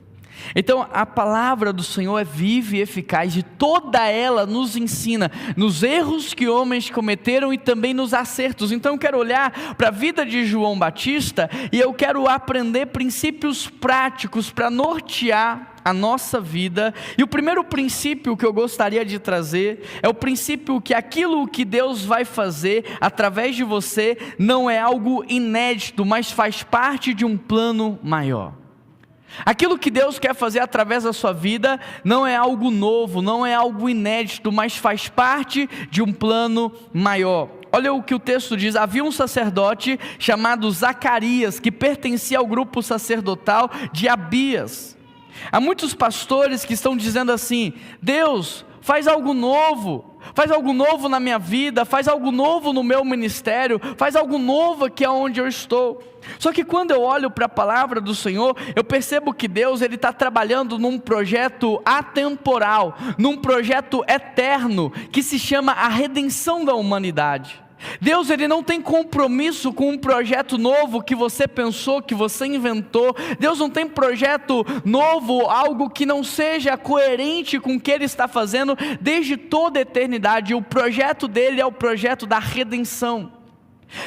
Então a palavra do Senhor é viva e eficaz, e toda ela nos ensina nos erros que homens cometeram e também nos acertos. Então eu quero olhar para a vida de João Batista e eu quero aprender princípios práticos para nortear a nossa vida. E o primeiro princípio que eu gostaria de trazer é o princípio que aquilo que Deus vai fazer através de você não é algo inédito, mas faz parte de um plano maior. Aquilo que Deus quer fazer através da sua vida não é algo novo, não é algo inédito, mas faz parte de um plano maior. Olha o que o texto diz: havia um sacerdote chamado Zacarias, que pertencia ao grupo sacerdotal de Abias. Há muitos pastores que estão dizendo assim: Deus, faz algo novo na minha vida, faz algo novo no meu ministério, faz algo novo aqui onde eu estou. Só que quando eu olho para a palavra do Senhor, eu percebo que Deus está trabalhando num projeto atemporal, num projeto eterno, que se chama a redenção da humanidade. Deus não tem compromisso com um projeto novo que você pensou, que você inventou. Deus não tem projeto novo, algo que não seja coerente com o que Ele está fazendo desde toda a eternidade. O projeto dele é o projeto da redenção.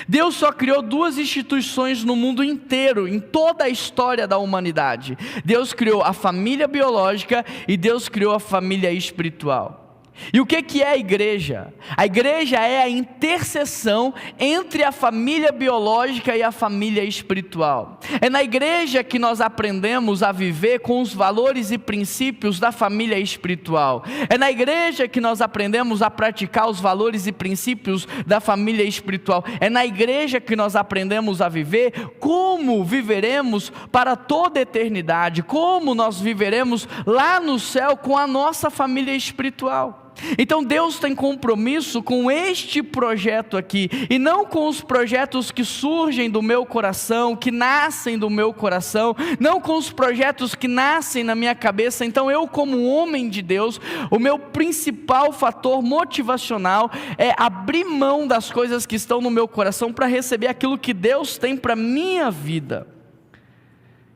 Deus só criou duas instituições no mundo inteiro, em toda a história da humanidade. Deus criou a família biológica e Deus criou a família espiritual. E o que é a igreja? A igreja é a interseção entre a família biológica e a família espiritual. É na igreja que nós aprendemos a viver com os valores e princípios da família espiritual. É na igreja que nós aprendemos a praticar os valores e princípios da família espiritual. É na igreja que nós aprendemos a viver como viveremos para toda a eternidade, como nós viveremos lá no céu com a nossa família espiritual. Então Deus tem compromisso com este projeto aqui, e não com os projetos que surgem do meu coração, que nascem do meu coração, não com os projetos que nascem na minha cabeça. Então eu, como homem de Deus, o meu principal fator motivacional é abrir mão das coisas que estão no meu coração para receber aquilo que Deus tem para a minha vida.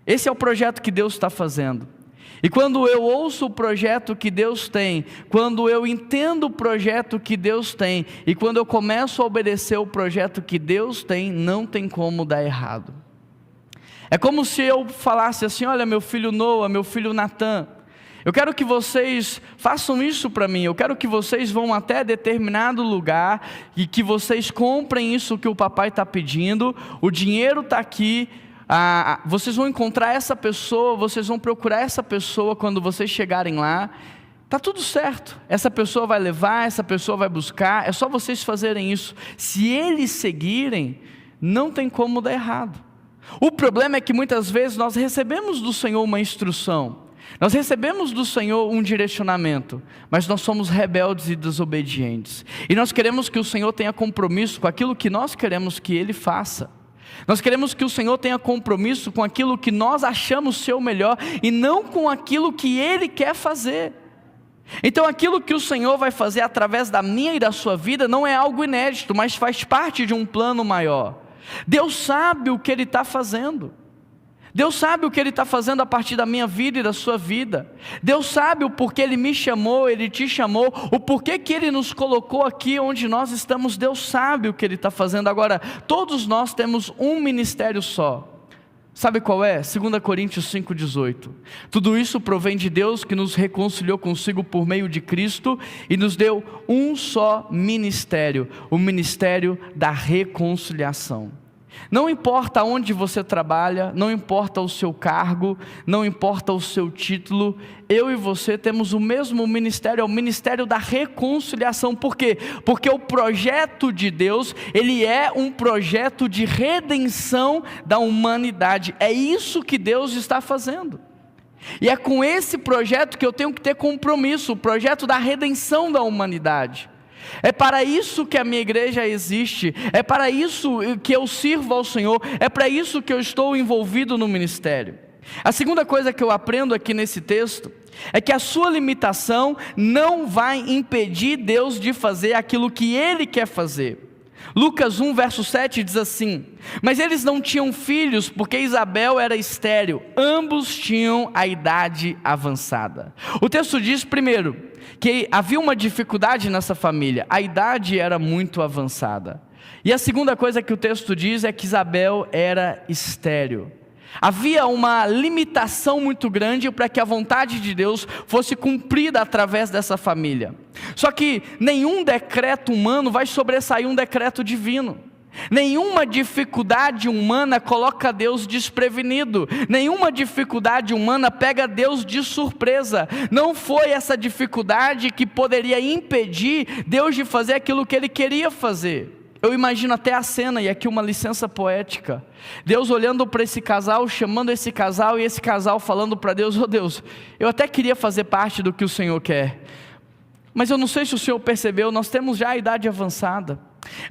Esse é o projeto que Deus está fazendo. E quando eu ouço o projeto que Deus tem, quando eu entendo o projeto que Deus tem, e quando eu começo a obedecer o projeto que Deus tem, não tem como dar errado. É como se eu falasse assim: olha, meu filho Noah, meu filho Natan, eu quero que vocês façam isso para mim, eu quero que vocês vão até determinado lugar, e que vocês comprem isso que o papai está pedindo, o dinheiro está aqui, vocês vão encontrar essa pessoa, vocês vão procurar essa pessoa quando vocês chegarem lá, está tudo certo, essa pessoa vai levar, essa pessoa vai buscar, é só vocês fazerem isso. Se eles seguirem, não tem como dar errado. O problema é que muitas vezes nós recebemos do Senhor uma instrução, nós recebemos do Senhor um direcionamento, mas nós somos rebeldes e desobedientes, e nós queremos que o Senhor tenha compromisso com aquilo que nós queremos que Ele faça. Nós queremos que o Senhor tenha compromisso com aquilo que nós achamos ser o melhor e não com aquilo que Ele quer fazer. Então aquilo que o Senhor vai fazer através da minha e da sua vida não é algo inédito, mas faz parte de um plano maior. Deus sabe o que Ele está fazendo. Deus sabe o que Ele está fazendo a partir da minha vida e da sua vida. Deus sabe o porquê Ele me chamou, Ele te chamou, o porquê que Ele nos colocou aqui onde nós estamos. Deus sabe o que Ele está fazendo. Agora, todos nós temos um ministério só. Sabe qual é? 2 Coríntios 5,18. Tudo isso provém de Deus, que nos reconciliou consigo por meio de Cristo e nos deu um só ministério, o ministério da reconciliação. Não importa onde você trabalha, não importa o seu cargo, não importa o seu título, eu e você temos o mesmo ministério, é o ministério da reconciliação. Por quê? Porque o projeto de Deus, ele é um projeto de redenção da humanidade. É isso que Deus está fazendo. E é com esse projeto que eu tenho que ter compromisso, o projeto da redenção da humanidade. É para isso que a minha igreja existe, é para isso que eu sirvo ao Senhor, é para isso que eu estou envolvido no ministério. A segunda coisa que eu aprendo aqui nesse texto é que a sua limitação não vai impedir Deus de fazer aquilo que Ele quer fazer. Lucas 1 verso 7 diz assim: mas eles não tinham filhos porque Isabel era estéril, ambos tinham a idade avançada. O texto diz primeiro que havia uma dificuldade nessa família, a idade era muito avançada. E a segunda coisa que o texto diz é que Isabel era estéril. Havia uma limitação muito grande para que a vontade de Deus fosse cumprida através dessa família. Só que nenhum decreto humano vai sobressair um decreto divino. Nenhuma dificuldade humana coloca Deus desprevenido. Nenhuma dificuldade humana pega Deus de surpresa. Não foi essa dificuldade que poderia impedir Deus de fazer aquilo que Ele queria fazer. Eu imagino até a cena, e aqui uma licença poética, Deus olhando para esse casal, chamando esse casal, e esse casal falando para Deus: oh Deus, eu até queria fazer parte do que o Senhor quer, mas eu não sei se o Senhor percebeu, nós temos já a idade avançada.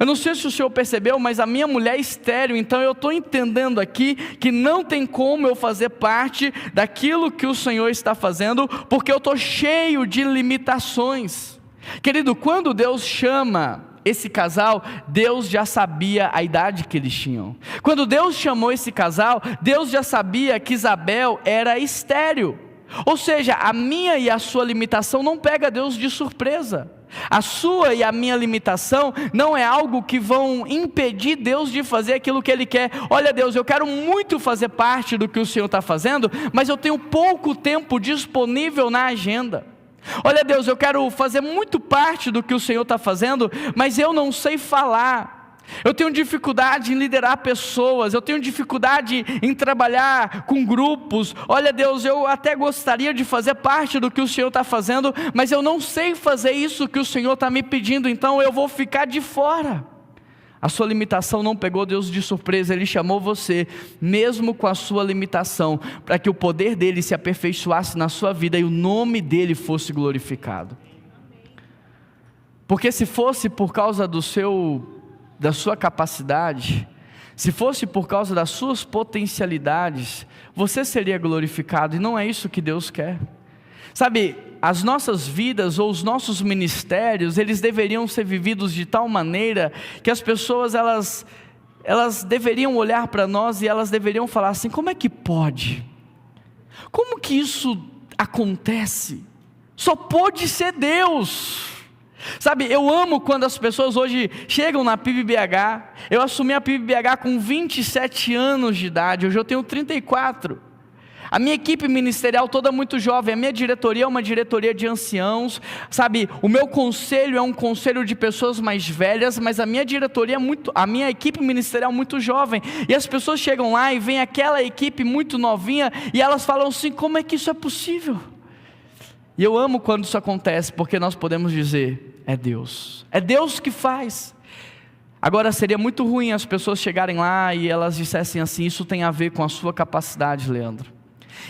Eu não sei se o Senhor percebeu, mas a minha mulher é estéril, então eu estou entendendo aqui que não tem como eu fazer parte daquilo que o Senhor está fazendo, porque eu estou cheio de limitações. Querido, quando Deus chama esse casal, Deus já sabia a idade que eles tinham. Quando Deus chamou esse casal, Deus já sabia que Isabel era estéril. Ou seja, a minha e a sua limitação não pega Deus de surpresa. A sua e a minha limitação não é algo que vão impedir Deus de fazer aquilo que Ele quer. Olha Deus, eu quero muito fazer parte do que o Senhor está fazendo, mas eu tenho pouco tempo disponível na agenda. Olha Deus, eu quero fazer muito parte do que o Senhor está fazendo, mas eu não sei falar. Eu tenho dificuldade em liderar pessoas, eu tenho dificuldade em trabalhar com grupos. Olha Deus, eu até gostaria de fazer parte do que o Senhor está fazendo, mas eu não sei fazer isso que o Senhor está me pedindo, então eu vou ficar de fora. A sua limitação não pegou Deus de surpresa, Ele chamou você, mesmo com a sua limitação, para que o poder dEle se aperfeiçoasse na sua vida e o nome dEle fosse glorificado. Porque se fosse por causa da sua capacidade, se fosse por causa das suas potencialidades, você seria glorificado, e não é isso que Deus quer. Sabe, as nossas vidas ou os nossos ministérios, eles deveriam ser vividos de tal maneira que as pessoas, elas deveriam olhar para nós e elas deveriam falar assim: como é que pode? Como que isso acontece? Só pode ser Deus. Sabe, eu amo quando as pessoas hoje chegam na PIB-BH. Eu assumi a PIB-BH com 27 anos de idade, hoje eu tenho 34. A minha equipe ministerial toda muito jovem, a minha diretoria é uma diretoria de anciãos, sabe, o meu conselho é um conselho de pessoas mais velhas, mas a minha diretoria a minha equipe ministerial muito jovem, e as pessoas chegam lá e vem aquela equipe muito novinha, e elas falam assim: como é que isso é possível? E eu amo quando isso acontece, porque nós podemos dizer: é Deus que faz. Agora seria muito ruim as pessoas chegarem lá e elas dissessem assim: isso tem a ver com a sua capacidade, Leandro.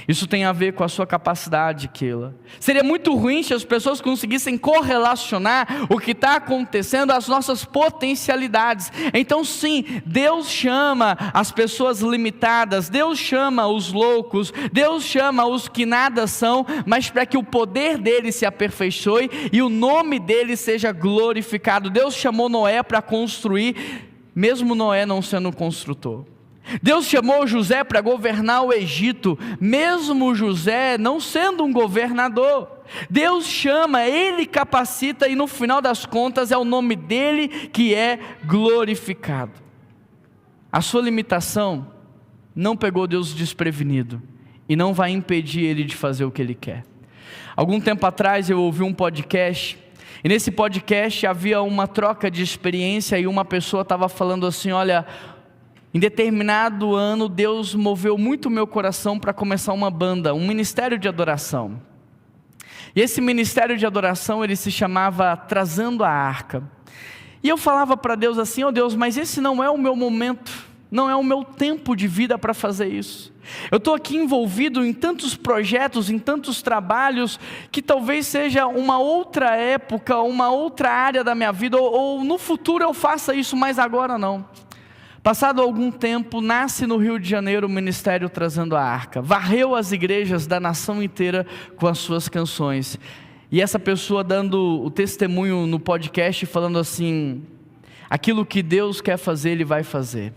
Isso tem a ver com a sua capacidade, Keila. Seria muito ruim se as pessoas conseguissem correlacionar o que está acontecendo às nossas potencialidades. Então sim, Deus chama as pessoas limitadas, Deus chama os loucos, Deus chama os que nada são, mas para que o poder dele se aperfeiçoe e o nome dele seja glorificado. Deus chamou Noé para construir, mesmo Noé não sendo um construtor. Deus chamou José para governar o Egito, mesmo José não sendo um governador. Deus chama, Ele capacita e no final das contas é o nome dEle que é glorificado. A sua limitação não pegou Deus desprevenido e não vai impedir Ele de fazer o que Ele quer. Algum tempo atrás eu ouvi um podcast e nesse podcast havia uma troca de experiência e uma pessoa estava falando assim: olha, em determinado ano, Deus moveu muito o meu coração para começar uma banda, um ministério de adoração. E esse ministério de adoração, ele se chamava Trazendo a Arca. E eu falava para Deus assim: oh Deus, mas esse não é o meu momento, não é o meu tempo de vida para fazer isso. Eu estou aqui envolvido em tantos projetos, em tantos trabalhos, que talvez seja uma outra época, uma outra área da minha vida, ou no futuro eu faça isso, mas agora não. Passado algum tempo, nasce no Rio de Janeiro o ministério Trazendo a Arca, varreu as igrejas da nação inteira com as suas canções, e essa pessoa dando o testemunho no podcast, falando assim: aquilo que Deus quer fazer, Ele vai fazer,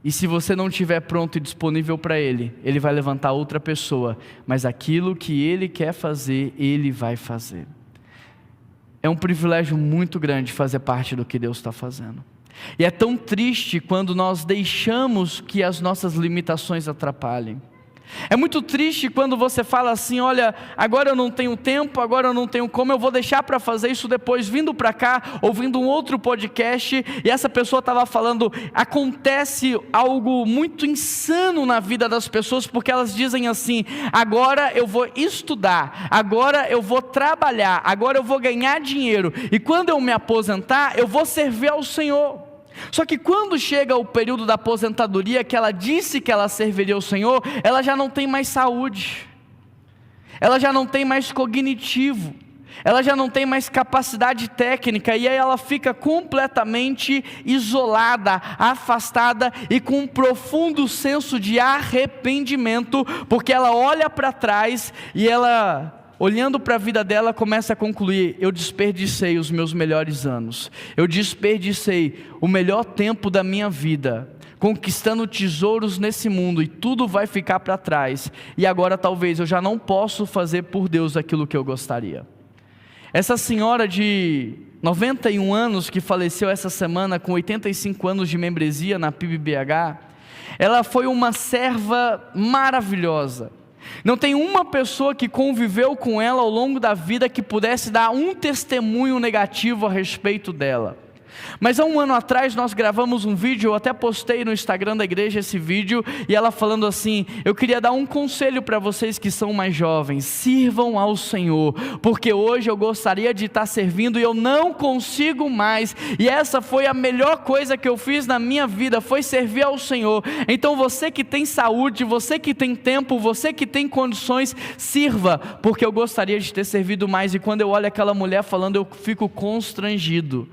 e se você não estiver pronto e disponível para Ele, Ele vai levantar outra pessoa, mas aquilo que Ele quer fazer, Ele vai fazer. É um privilégio muito grande fazer parte do que Deus está fazendo. E é tão triste quando nós deixamos que as nossas limitações atrapalhem. É muito triste quando você fala assim: olha, agora eu não tenho tempo, agora eu não tenho como, eu vou deixar para fazer isso depois. Vindo para cá, ouvindo um outro podcast, e essa pessoa estava falando, acontece algo muito insano na vida das pessoas, porque elas dizem assim: agora eu vou estudar, agora eu vou trabalhar, agora eu vou ganhar dinheiro, e quando eu me aposentar, eu vou servir ao Senhor. Só que quando chega o período da aposentadoria, que ela disse que ela serviria ao Senhor, ela já não tem mais saúde, ela já não tem mais cognitivo, ela já não tem mais capacidade técnica, e aí ela fica completamente isolada, afastada e com um profundo senso de arrependimento, porque ela olha para trás e ela, olhando para a vida dela, começa a concluir: eu desperdicei os meus melhores anos, eu desperdicei o melhor tempo da minha vida, conquistando tesouros nesse mundo, e tudo vai ficar para trás, e agora talvez eu já não posso fazer por Deus aquilo que eu gostaria. Essa senhora de 91 anos, que faleceu essa semana com 85 anos de membresia na PIB-BH, ela foi uma serva maravilhosa. Não tem uma pessoa que conviveu com ela ao longo da vida que pudesse dar um testemunho negativo a respeito dela. Mas há um ano atrás nós gravamos um vídeo, eu até postei no Instagram da igreja esse vídeo, e ela falando assim: eu queria dar um conselho para vocês que são mais jovens, sirvam ao Senhor, porque hoje eu gostaria de estar servindo e eu não consigo mais, e essa foi a melhor coisa que eu fiz na minha vida, foi servir ao Senhor. Então você que tem saúde, você que tem tempo, você que tem condições, sirva, porque eu gostaria de ter servido mais. E quando eu olho aquela mulher falando, eu fico constrangido,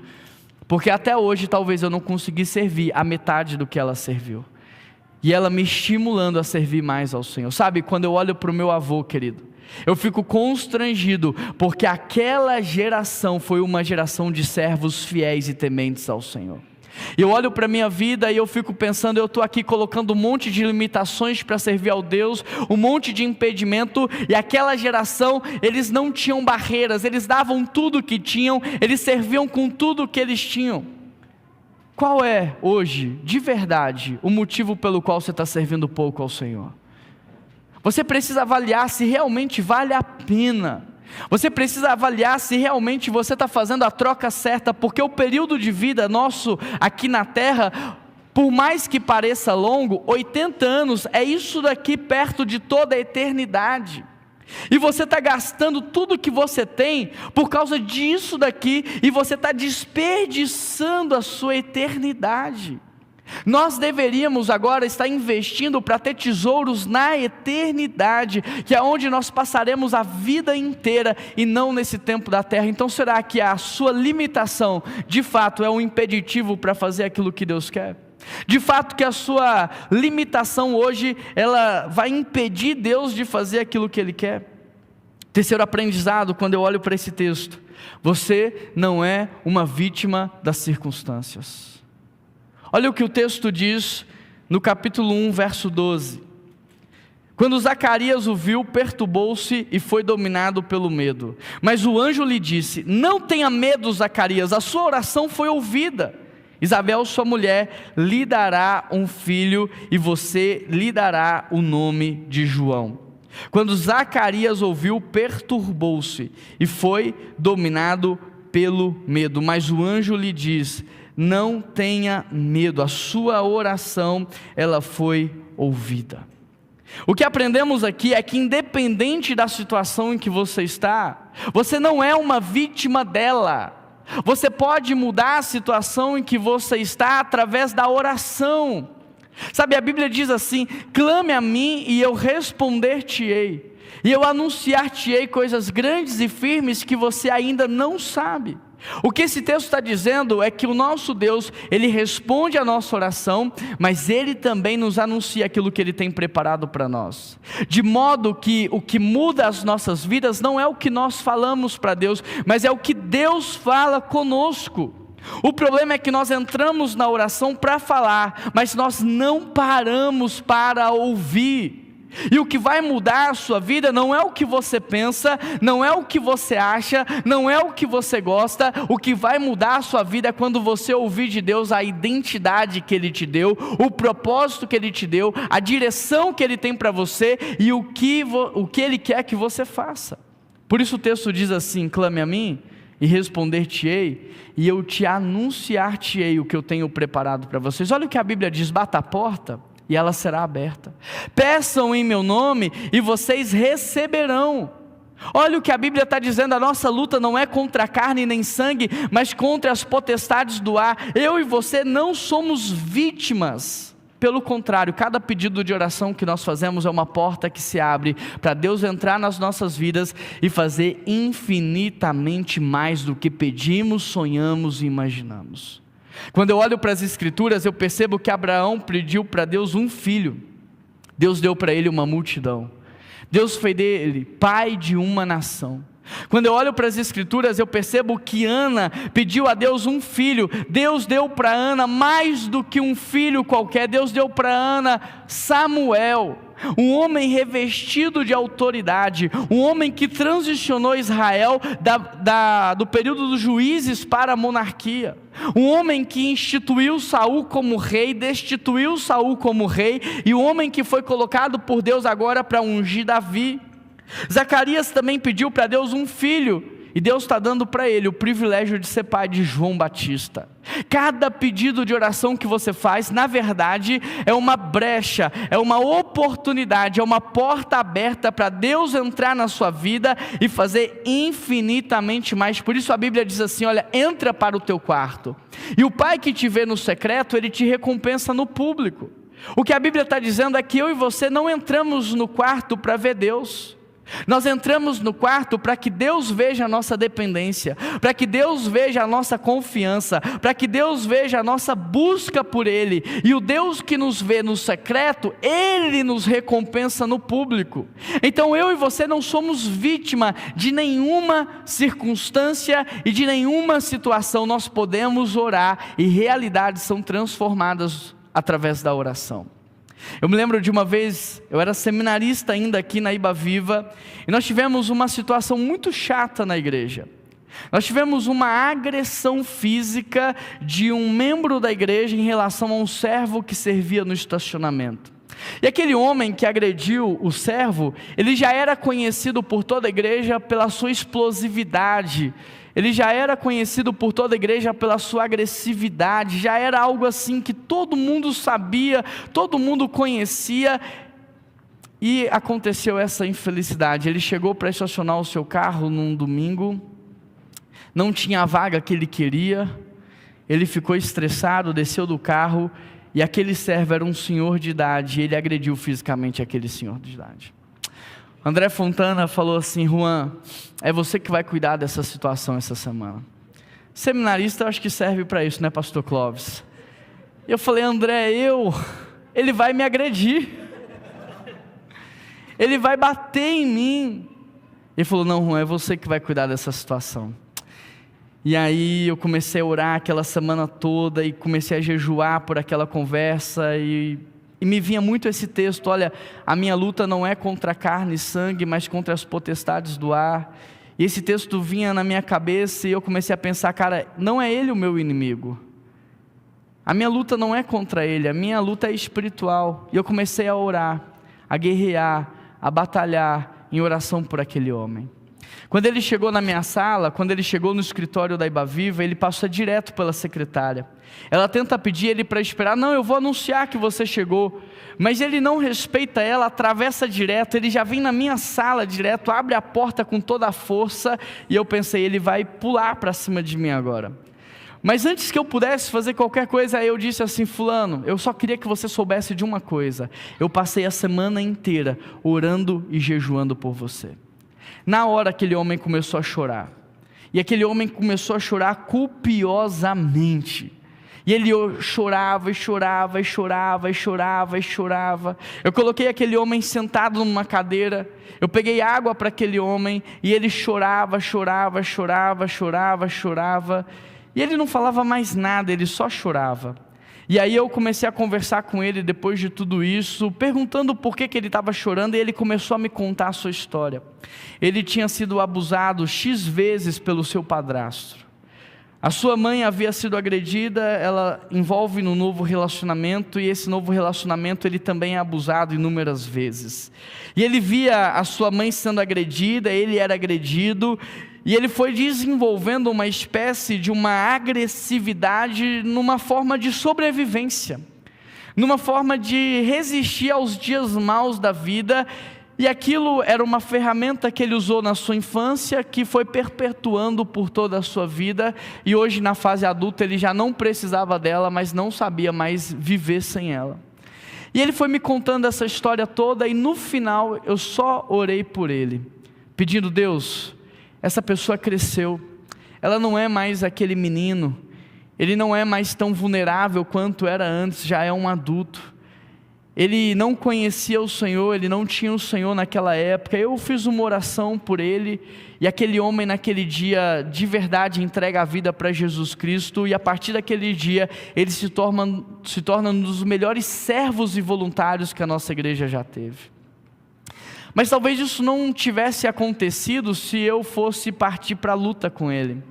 porque até hoje talvez eu não consegui servir a metade do que ela serviu, e ela me estimulando a servir mais ao Senhor. Sabe, quando eu olho para o meu avô, querido, eu fico constrangido, porque aquela geração foi uma geração de servos fiéis e tementes ao Senhor. Eu olho para a minha vida e eu fico pensando: eu estou aqui colocando um monte de limitações para servir ao Deus, um monte de impedimento, e aquela geração, eles não tinham barreiras, eles davam tudo o que tinham, eles serviam com tudo o que eles tinham. Qual é hoje, de verdade, o motivo pelo qual você está servindo pouco ao Senhor? Você precisa avaliar se realmente vale a pena. Você precisa avaliar se realmente você está fazendo a troca certa, porque o período de vida nosso aqui na terra, por mais que pareça longo, 80 anos é isso daqui perto de toda a eternidade. E você está gastando tudo que você tem por causa disso daqui, e você está desperdiçando a sua eternidade. Nós deveríamos agora estar investindo para ter tesouros na eternidade, que é onde nós passaremos a vida inteira e não nesse tempo da terra. Então será que a sua limitação de fato é um impeditivo para fazer aquilo que Deus quer? De fato que a sua limitação hoje, ela vai impedir Deus de fazer aquilo que Ele quer? Terceiro aprendizado, quando eu olho para esse texto: você não é uma vítima das circunstâncias. Olha o que o texto diz no capítulo 1, verso 12. Quando Zacarias o viu, perturbou-se e foi dominado pelo medo. Mas o anjo lhe disse: não tenha medo, Zacarias, a sua oração foi ouvida. Isabel, sua mulher, lhe dará um filho e você lhe dará o nome de João. Quando Zacarias ouviu, perturbou-se e foi dominado pelo medo. Mas o anjo lhe diz: não tenha medo, a sua oração, ela foi ouvida. O que aprendemos aqui é que independente da situação em que você está, você não é uma vítima dela. Você pode mudar a situação em que você está através da oração. Sabe, a Bíblia diz assim: clame a mim e eu responder-te-ei, e eu anunciar-te-ei coisas grandes e firmes que você ainda não sabe. O que esse texto está dizendo é que o nosso Deus, Ele responde a nossa oração, mas Ele também nos anuncia aquilo que Ele tem preparado para nós, de modo que o que muda as nossas vidas não é o que nós falamos para Deus, mas é o que Deus fala conosco. O problema é que nós entramos na oração para falar, mas nós não paramos para ouvir. E o que vai mudar a sua vida não é o que você pensa, não é o que você acha, não é o que você gosta. O que vai mudar a sua vida é quando você ouvir de Deus a identidade que Ele te deu, o propósito que Ele te deu, a direção que Ele tem para você e o que Ele quer que você faça. Por isso o texto diz assim: clame a mim e responder-te-ei, e eu te anunciar-te-ei o que eu tenho preparado para vocês. Olha o que a Bíblia diz: bata a porta e ela será aberta. Peçam em meu nome e vocês receberão. Olha o que a Bíblia está dizendo: a nossa luta não é contra carne nem sangue, mas contra as potestades do ar. Eu e você não somos vítimas. Pelo contrário, cada pedido de oração que nós fazemos é uma porta que se abre para Deus entrar nas nossas vidas e fazer infinitamente mais do que pedimos, sonhamos e imaginamos. Quando eu olho para as Escrituras, eu percebo que Abraão pediu para Deus um filho. Deus deu para ele uma multidão. Deus fez dele pai de uma nação. Quando eu olho para as Escrituras, eu percebo que Ana pediu a Deus um filho. Deus deu para Ana mais do que um filho qualquer. Deus deu para Ana Samuel, um homem revestido de autoridade, um homem que transicionou Israel do período dos juízes para a monarquia, um homem que instituiu Saul como rei, destituiu Saul como rei, e o homem que foi colocado por Deus agora para ungir Davi. Zacarias também pediu para Deus um filho, e Deus está dando para ele o privilégio de ser pai de João Batista. Cada pedido de oração que você faz, na verdade, é uma brecha, é uma oportunidade, é uma porta aberta para Deus entrar na sua vida e fazer infinitamente mais. Por isso a Bíblia diz assim: olha, entra para o teu quarto, e o pai que te vê no secreto, ele te recompensa no público. O que a Bíblia está dizendo é que eu e você não entramos no quarto para ver Deus. Nós entramos no quarto para que Deus veja a nossa dependência, para que Deus veja a nossa confiança, para que Deus veja a nossa busca por Ele. E o Deus que nos vê no secreto, Ele nos recompensa no público. Então eu e você não somos vítima de nenhuma circunstância e de nenhuma situação. Nós podemos orar e realidades são transformadas através da oração. Eu me lembro de uma vez, eu era seminarista ainda aqui na Iba Viva, e nós tivemos uma situação muito chata na igreja. Nós tivemos uma agressão física de um membro da igreja em relação a um servo que servia no estacionamento. E aquele homem que agrediu o servo, ele já era conhecido por toda a igreja pela sua explosividade. Ele já era conhecido por toda a igreja pela sua agressividade, já era algo assim que todo mundo sabia, todo mundo conhecia, e aconteceu essa infelicidade. Ele chegou para estacionar o seu carro num domingo, não tinha a vaga que ele queria, ele ficou estressado, desceu do carro e aquele servo era um senhor de idade, e ele agrediu fisicamente aquele senhor de idade. André Fontana falou assim: Juan, é você que vai cuidar dessa situação essa semana. Seminarista eu acho que serve para isso, né, pastor Clóvis? Eu falei: André, ele vai me agredir, ele vai bater em mim. Ele falou: não, Juan, é você que vai cuidar dessa situação. E aí eu comecei a orar aquela semana toda, e comecei a jejuar por aquela conversa, e me vinha muito esse texto: olha, a minha luta não é contra carne e sangue, mas contra as potestades do ar. E esse texto vinha na minha cabeça, e eu comecei a pensar: cara, não é ele o meu inimigo, a minha luta não é contra ele, a minha luta é espiritual. E eu comecei a orar, a guerrear, a batalhar em oração por aquele homem. Quando ele chegou na minha sala, quando ele chegou no escritório da Ibaviva, ele passa direto pela secretária. Ela tenta pedir ele para esperar: não, eu vou anunciar que você chegou. Mas ele não respeita ela, atravessa direto, ele já vem na minha sala direto, abre a porta com toda a força, e eu pensei: ele vai pular para cima de mim agora. Mas antes que eu pudesse fazer qualquer coisa, eu disse assim: fulano, eu só queria que você soubesse de uma coisa: eu passei a semana inteira orando e jejuando por você. Na hora aquele homem começou a chorar, e aquele homem começou a chorar copiosamente, e ele chorava, e chorava, e chorava, e chorava, e chorava. Eu coloquei aquele homem sentado numa cadeira, eu peguei água para aquele homem, e ele chorava, chorava, chorava, chorava, chorava, e ele não falava mais nada, ele só chorava. E aí eu comecei a conversar com ele depois de tudo isso, perguntando por que ele estava chorando, e ele começou a me contar a sua história. Ele tinha sido abusado X vezes pelo seu padrasto. A sua mãe havia sido agredida, ela envolve no novo relacionamento, e esse novo relacionamento ele também é abusado inúmeras vezes. E ele via a sua mãe sendo agredida, ele era agredido, e ele foi desenvolvendo uma espécie de uma agressividade numa forma de sobrevivência, numa forma de resistir aos dias maus da vida, e aquilo era uma ferramenta que ele usou na sua infância, que foi perpetuando por toda a sua vida, e hoje na fase adulta ele já não precisava dela, mas não sabia mais viver sem ela. E ele foi me contando essa história toda, e no final eu só orei por ele, pedindo: Deus, essa pessoa cresceu, ela não é mais aquele menino, ele não é mais tão vulnerável quanto era antes, já é um adulto, ele não conhecia o Senhor, ele não tinha o Senhor naquela época. Eu fiz uma oração por ele, e aquele homem naquele dia, de verdade, entrega a vida para Jesus Cristo, e a partir daquele dia, ele se torna um dos melhores servos e voluntários que a nossa igreja já teve. Mas talvez isso não tivesse acontecido se eu fosse partir para a luta com ele.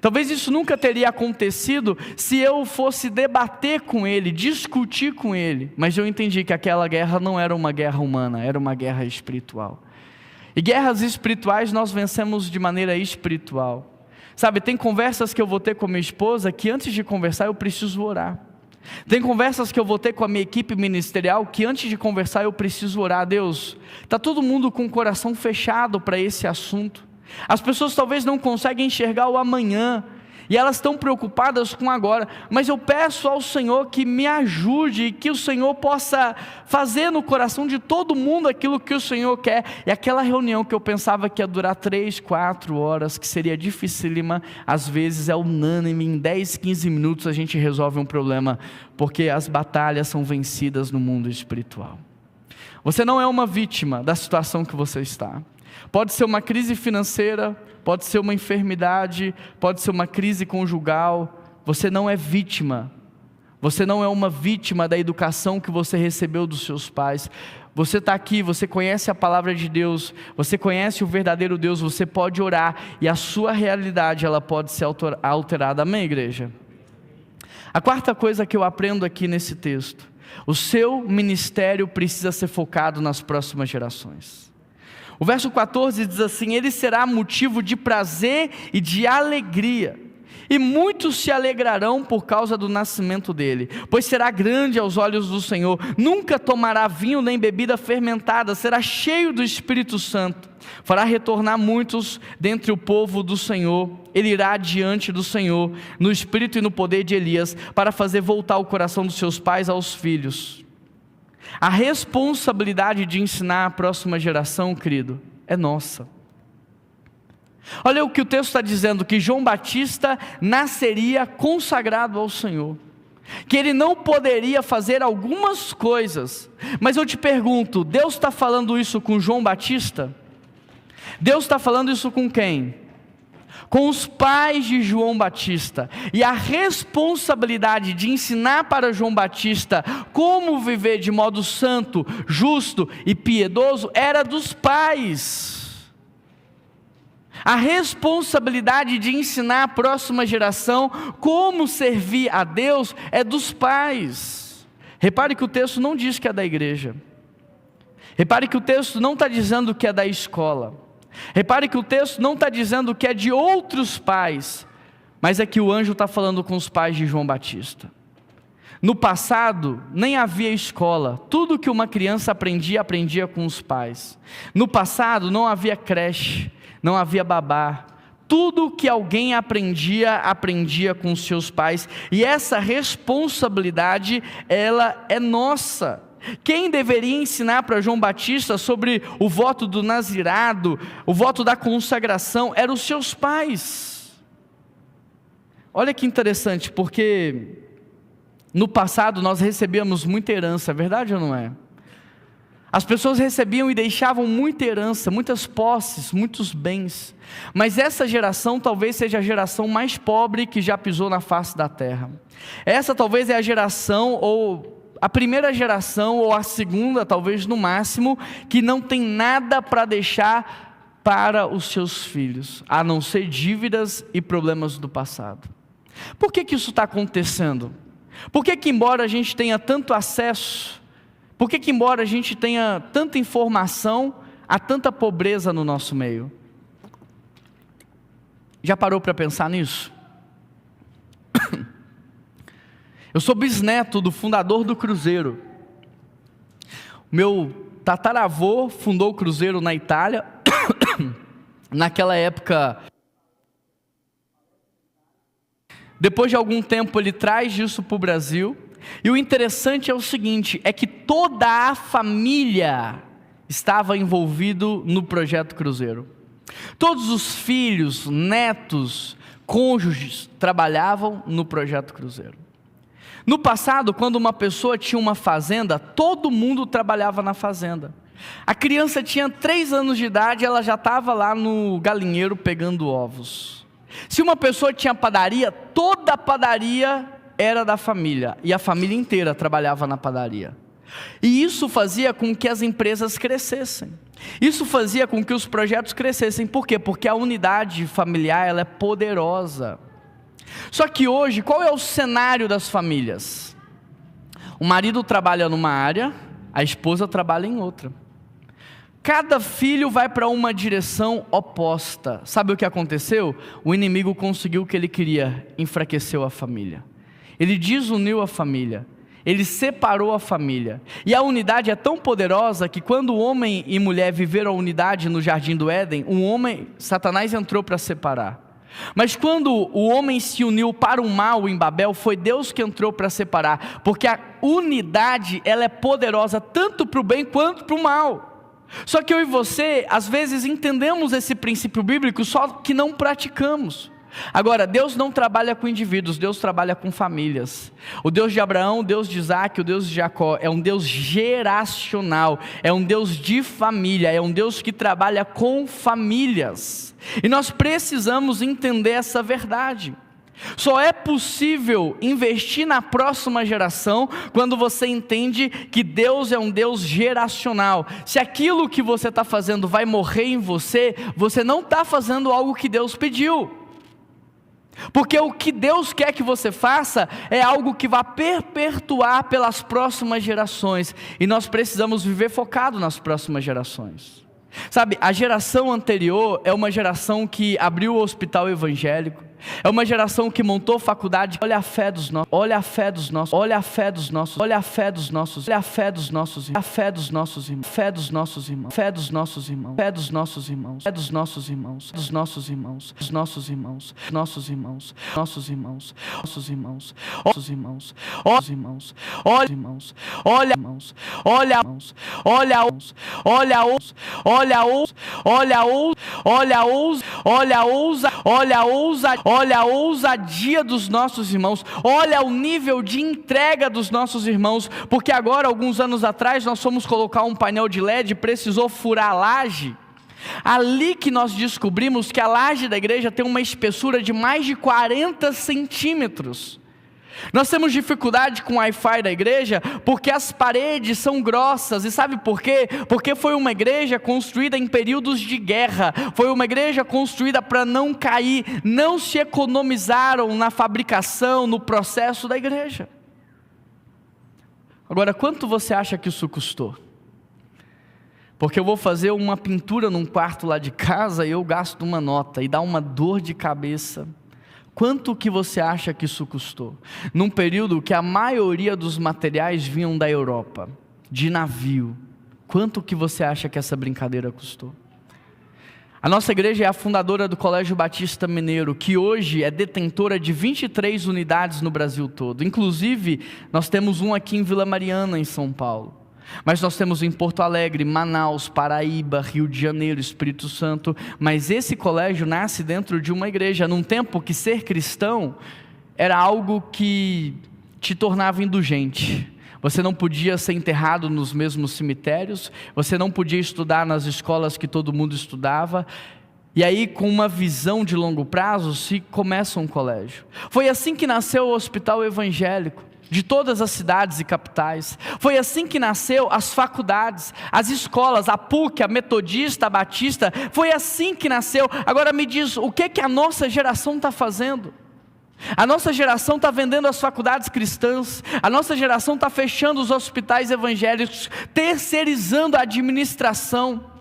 Talvez isso nunca teria acontecido se eu fosse debater com ele, discutir com ele. Mas eu entendi que aquela guerra não era uma guerra humana, era uma guerra espiritual. E guerras espirituais nós vencemos de maneira espiritual. Sabe, tem conversas que eu vou ter com a minha esposa que antes de conversar eu preciso orar. Tem conversas que eu vou ter com a minha equipe ministerial que antes de conversar eu preciso orar. Deus, está todo mundo com o coração fechado para esse assunto. As pessoas talvez não conseguem enxergar o amanhã, e elas estão preocupadas com agora, mas eu peço ao Senhor que me ajude, e que o Senhor possa fazer no coração de todo mundo aquilo que o Senhor quer. E aquela reunião que eu pensava que ia durar 3, 4 horas, que seria dificílima, às vezes é unânime, em 10, 15 minutos a gente resolve um problema, porque as batalhas são vencidas no mundo espiritual. Você não é uma vítima da situação que você está. Pode ser uma crise financeira, pode ser uma enfermidade, pode ser uma crise conjugal. Você não é vítima. Você não é uma vítima da educação que você recebeu dos seus pais. Você está aqui, você conhece a palavra de Deus, você conhece o verdadeiro Deus, você pode orar, e a sua realidade ela pode ser alterada. Amém, igreja? A quarta coisa que eu aprendo aqui nesse texto: o seu ministério precisa ser focado nas próximas gerações. O verso 14 diz assim: ele será motivo de prazer e de alegria, e muitos se alegrarão por causa do nascimento dele, pois será grande aos olhos do Senhor, nunca tomará vinho nem bebida fermentada, será cheio do Espírito Santo, fará retornar muitos dentre o povo do Senhor, ele irá diante do Senhor, no espírito e no poder de Elias, para fazer voltar o coração dos seus pais aos filhos. A responsabilidade de ensinar a próxima geração, querido, é nossa. Olha o que o texto está dizendo, que João Batista nasceria consagrado ao Senhor, que ele não poderia fazer algumas coisas, mas eu te pergunto, Deus está falando isso com João Batista? Deus está falando isso com quem? Com os pais de João Batista, e a responsabilidade de ensinar para João Batista como viver de modo santo, justo e piedoso, era dos pais. A responsabilidade de ensinar a próxima geração como servir a Deus é dos pais. Repare que o texto não diz que é da igreja, repare que o texto não está dizendo que é da escola, repare que o texto não está dizendo que é de outros pais, mas é que o anjo está falando com os pais de João Batista. No passado nem havia escola, tudo que uma criança aprendia com os pais. No passado não havia creche, não havia babá, tudo que alguém aprendia com os seus pais, e essa responsabilidade, ela é nossa. Quem deveria ensinar para João Batista sobre o voto do nazirado, o voto da consagração, eram os seus pais. Olha que interessante, porque no passado nós recebíamos muita herança, é verdade ou não é? As pessoas recebiam e deixavam muita herança, muitas posses, muitos bens, mas essa geração talvez seja a geração mais pobre que já pisou na face da terra. Essa talvez é a geração, ou a primeira geração, ou a segunda talvez no máximo, que não tem nada para deixar para os seus filhos, a não ser dívidas e problemas do passado. Por que isso está acontecendo? Por que embora a gente tenha tanto acesso, por que embora a gente tenha tanta informação, há tanta pobreza no nosso meio? Já parou para pensar nisso? Eu sou bisneto do fundador do Cruzeiro. Meu tataravô fundou o Cruzeiro na Itália. Naquela época, depois de algum tempo ele traz isso para o Brasil. E o interessante é o seguinte, é que toda a família estava envolvido no projeto Cruzeiro. Todos os filhos, netos, cônjuges trabalhavam no projeto Cruzeiro. No passado, quando uma pessoa tinha uma fazenda, todo mundo trabalhava na fazenda. A criança tinha 3 anos de idade, ela já estava lá no galinheiro pegando ovos. Se uma pessoa tinha padaria, toda a padaria era da família, e a família inteira trabalhava na padaria. E isso fazia com que as empresas crescessem. Isso fazia com que os projetos crescessem. Por quê? Porque a unidade familiar, ela é poderosa. Só que hoje, qual é o cenário das famílias? O marido trabalha numa área, a esposa trabalha em outra. Cada filho vai para uma direção oposta. Sabe o que aconteceu? O inimigo conseguiu o que ele queria, enfraqueceu a família. Ele desuniu a família, ele separou a família, e a unidade é tão poderosa que quando homem e mulher viveram a unidade no jardim do Éden, Satanás entrou para separar, mas quando o homem se uniu para o mal em Babel, foi Deus que entrou para separar, porque a unidade, ela é poderosa tanto para o bem quanto para o mal. Só que eu e você, às vezes entendemos esse princípio bíblico, só que não praticamos. Agora, Deus não trabalha com indivíduos, Deus trabalha com famílias. O Deus de Abraão, o Deus de Isaac, o Deus de Jacó, é um Deus geracional, é um Deus de família, é um Deus que trabalha com famílias. E nós precisamos entender essa verdade. Só é possível investir na próxima geração quando você entende que Deus é um Deus geracional. Se aquilo que você está fazendo vai morrer em você, você não está fazendo algo que Deus pediu. Porque o que Deus quer que você faça é algo que vai perpetuar pelas próximas gerações. E nós precisamos viver focado nas próximas gerações. Sabe, a geração anterior é uma geração que abriu o hospital evangélico, É uma geração que montou faculdade. Olha a fé dos nossos, olha a fé dos nossos, olha a fé dos nossos, olha a fé dos nossos, olha a fé dos nossos irmãos, a fé dos nossos irmãos, fé dos nossos irmãos, fé dos nossos irmãos, fé dos nossos irmãos, fé dos nossos irmãos, dos nossos irmãos, dos nossos irmãos, nossos irmãos, nossos irmãos, nossos irmãos, nossos irmãos, nossos irmãos, olha irmãos, olha irmãos, olha irmãos, olha os, olha os, olha os, olha os, olha os, olha ousa, olha ousa, olha a ousadia dos nossos irmãos, olha o nível de entrega dos nossos irmãos, porque agora, alguns anos atrás, nós fomos colocar um painel de LED, precisou furar a laje, ali que nós descobrimos que a laje da igreja tem uma espessura de mais de 40 centímetros, nós temos dificuldade com o Wi-Fi da igreja, porque as paredes são grossas, e sabe por quê? Porque foi uma igreja construída em períodos de guerra, foi uma igreja construída para não cair, não se economizaram na fabricação, no processo da igreja. Agora, quanto você acha que isso custou? Porque eu vou fazer uma pintura num quarto lá de casa, e eu gasto uma nota, e dá uma dor de cabeça. Quanto que você acha que isso custou? Num período que a maioria dos materiais vinham da Europa, de navio. Quanto que você acha que essa brincadeira custou? A nossa igreja é a fundadora do Colégio Batista Mineiro, que hoje é detentora de 23 unidades no Brasil todo. Inclusive, nós temos um aqui em Vila Mariana, em São Paulo. Mas nós temos em Porto Alegre, Manaus, Paraíba, Rio de Janeiro, Espírito Santo. Mas esse colégio nasce dentro de uma igreja, num tempo que ser cristão era algo que te tornava indulgente. Você não podia ser enterrado nos mesmos cemitérios, você não podia estudar nas escolas que todo mundo estudava. E aí, com uma visão de longo prazo, se começa um colégio. Foi assim que nasceu o Hospital Evangélico de todas as cidades e capitais. Foi assim que nasceu as faculdades, as escolas, a PUC, a Metodista, a Batista. Foi assim que nasceu. Agora me diz, o que a nossa geração está fazendo? A nossa geração está vendendo as faculdades cristãs, a nossa geração está fechando os hospitais evangélicos, terceirizando a administração.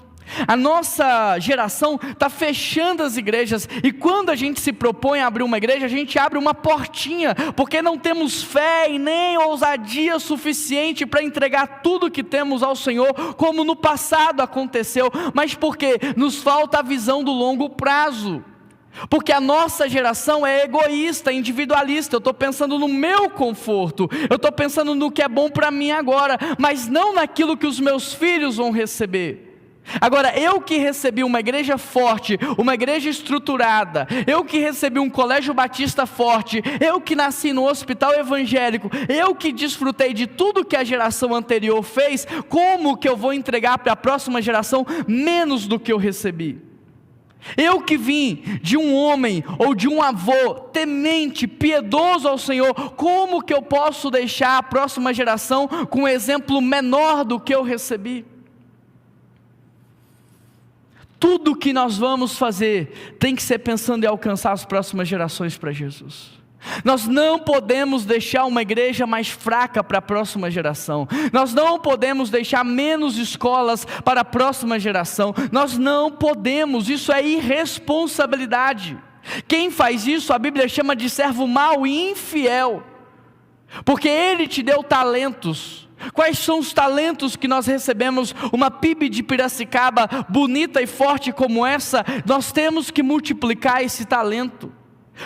A nossa geração está fechando as igrejas, e quando a gente se propõe a abrir uma igreja, a gente abre uma portinha, porque não temos fé e nem ousadia suficiente para entregar tudo que temos ao Senhor, como no passado aconteceu, mas porque nos falta a visão do longo prazo. Porque a nossa geração é egoísta, individualista. Eu estou pensando no meu conforto, eu estou pensando no que é bom para mim agora, mas não naquilo que os meus filhos vão receber. Agora, eu que recebi uma igreja forte, uma igreja estruturada, eu que recebi um colégio batista forte, eu que nasci no hospital evangélico, eu que desfrutei de tudo que a geração anterior fez, como que eu vou entregar para a próxima geração menos do que eu recebi? Eu que vim de um homem ou de um avô temente, piedoso ao Senhor, como que eu posso deixar a próxima geração com um exemplo menor do que eu recebi? Tudo que nós vamos fazer tem que ser pensando em alcançar as próximas gerações para Jesus. Nós não podemos deixar uma igreja mais fraca para a próxima geração. Nós não podemos deixar menos escolas para a próxima geração. Nós não podemos, isso é irresponsabilidade. Quem faz isso, a Bíblia chama de servo mau e infiel, porque ele te deu talentos. Quais são os talentos que nós recebemos? Uma PIB de Piracicaba bonita e forte como essa, nós temos que multiplicar esse talento.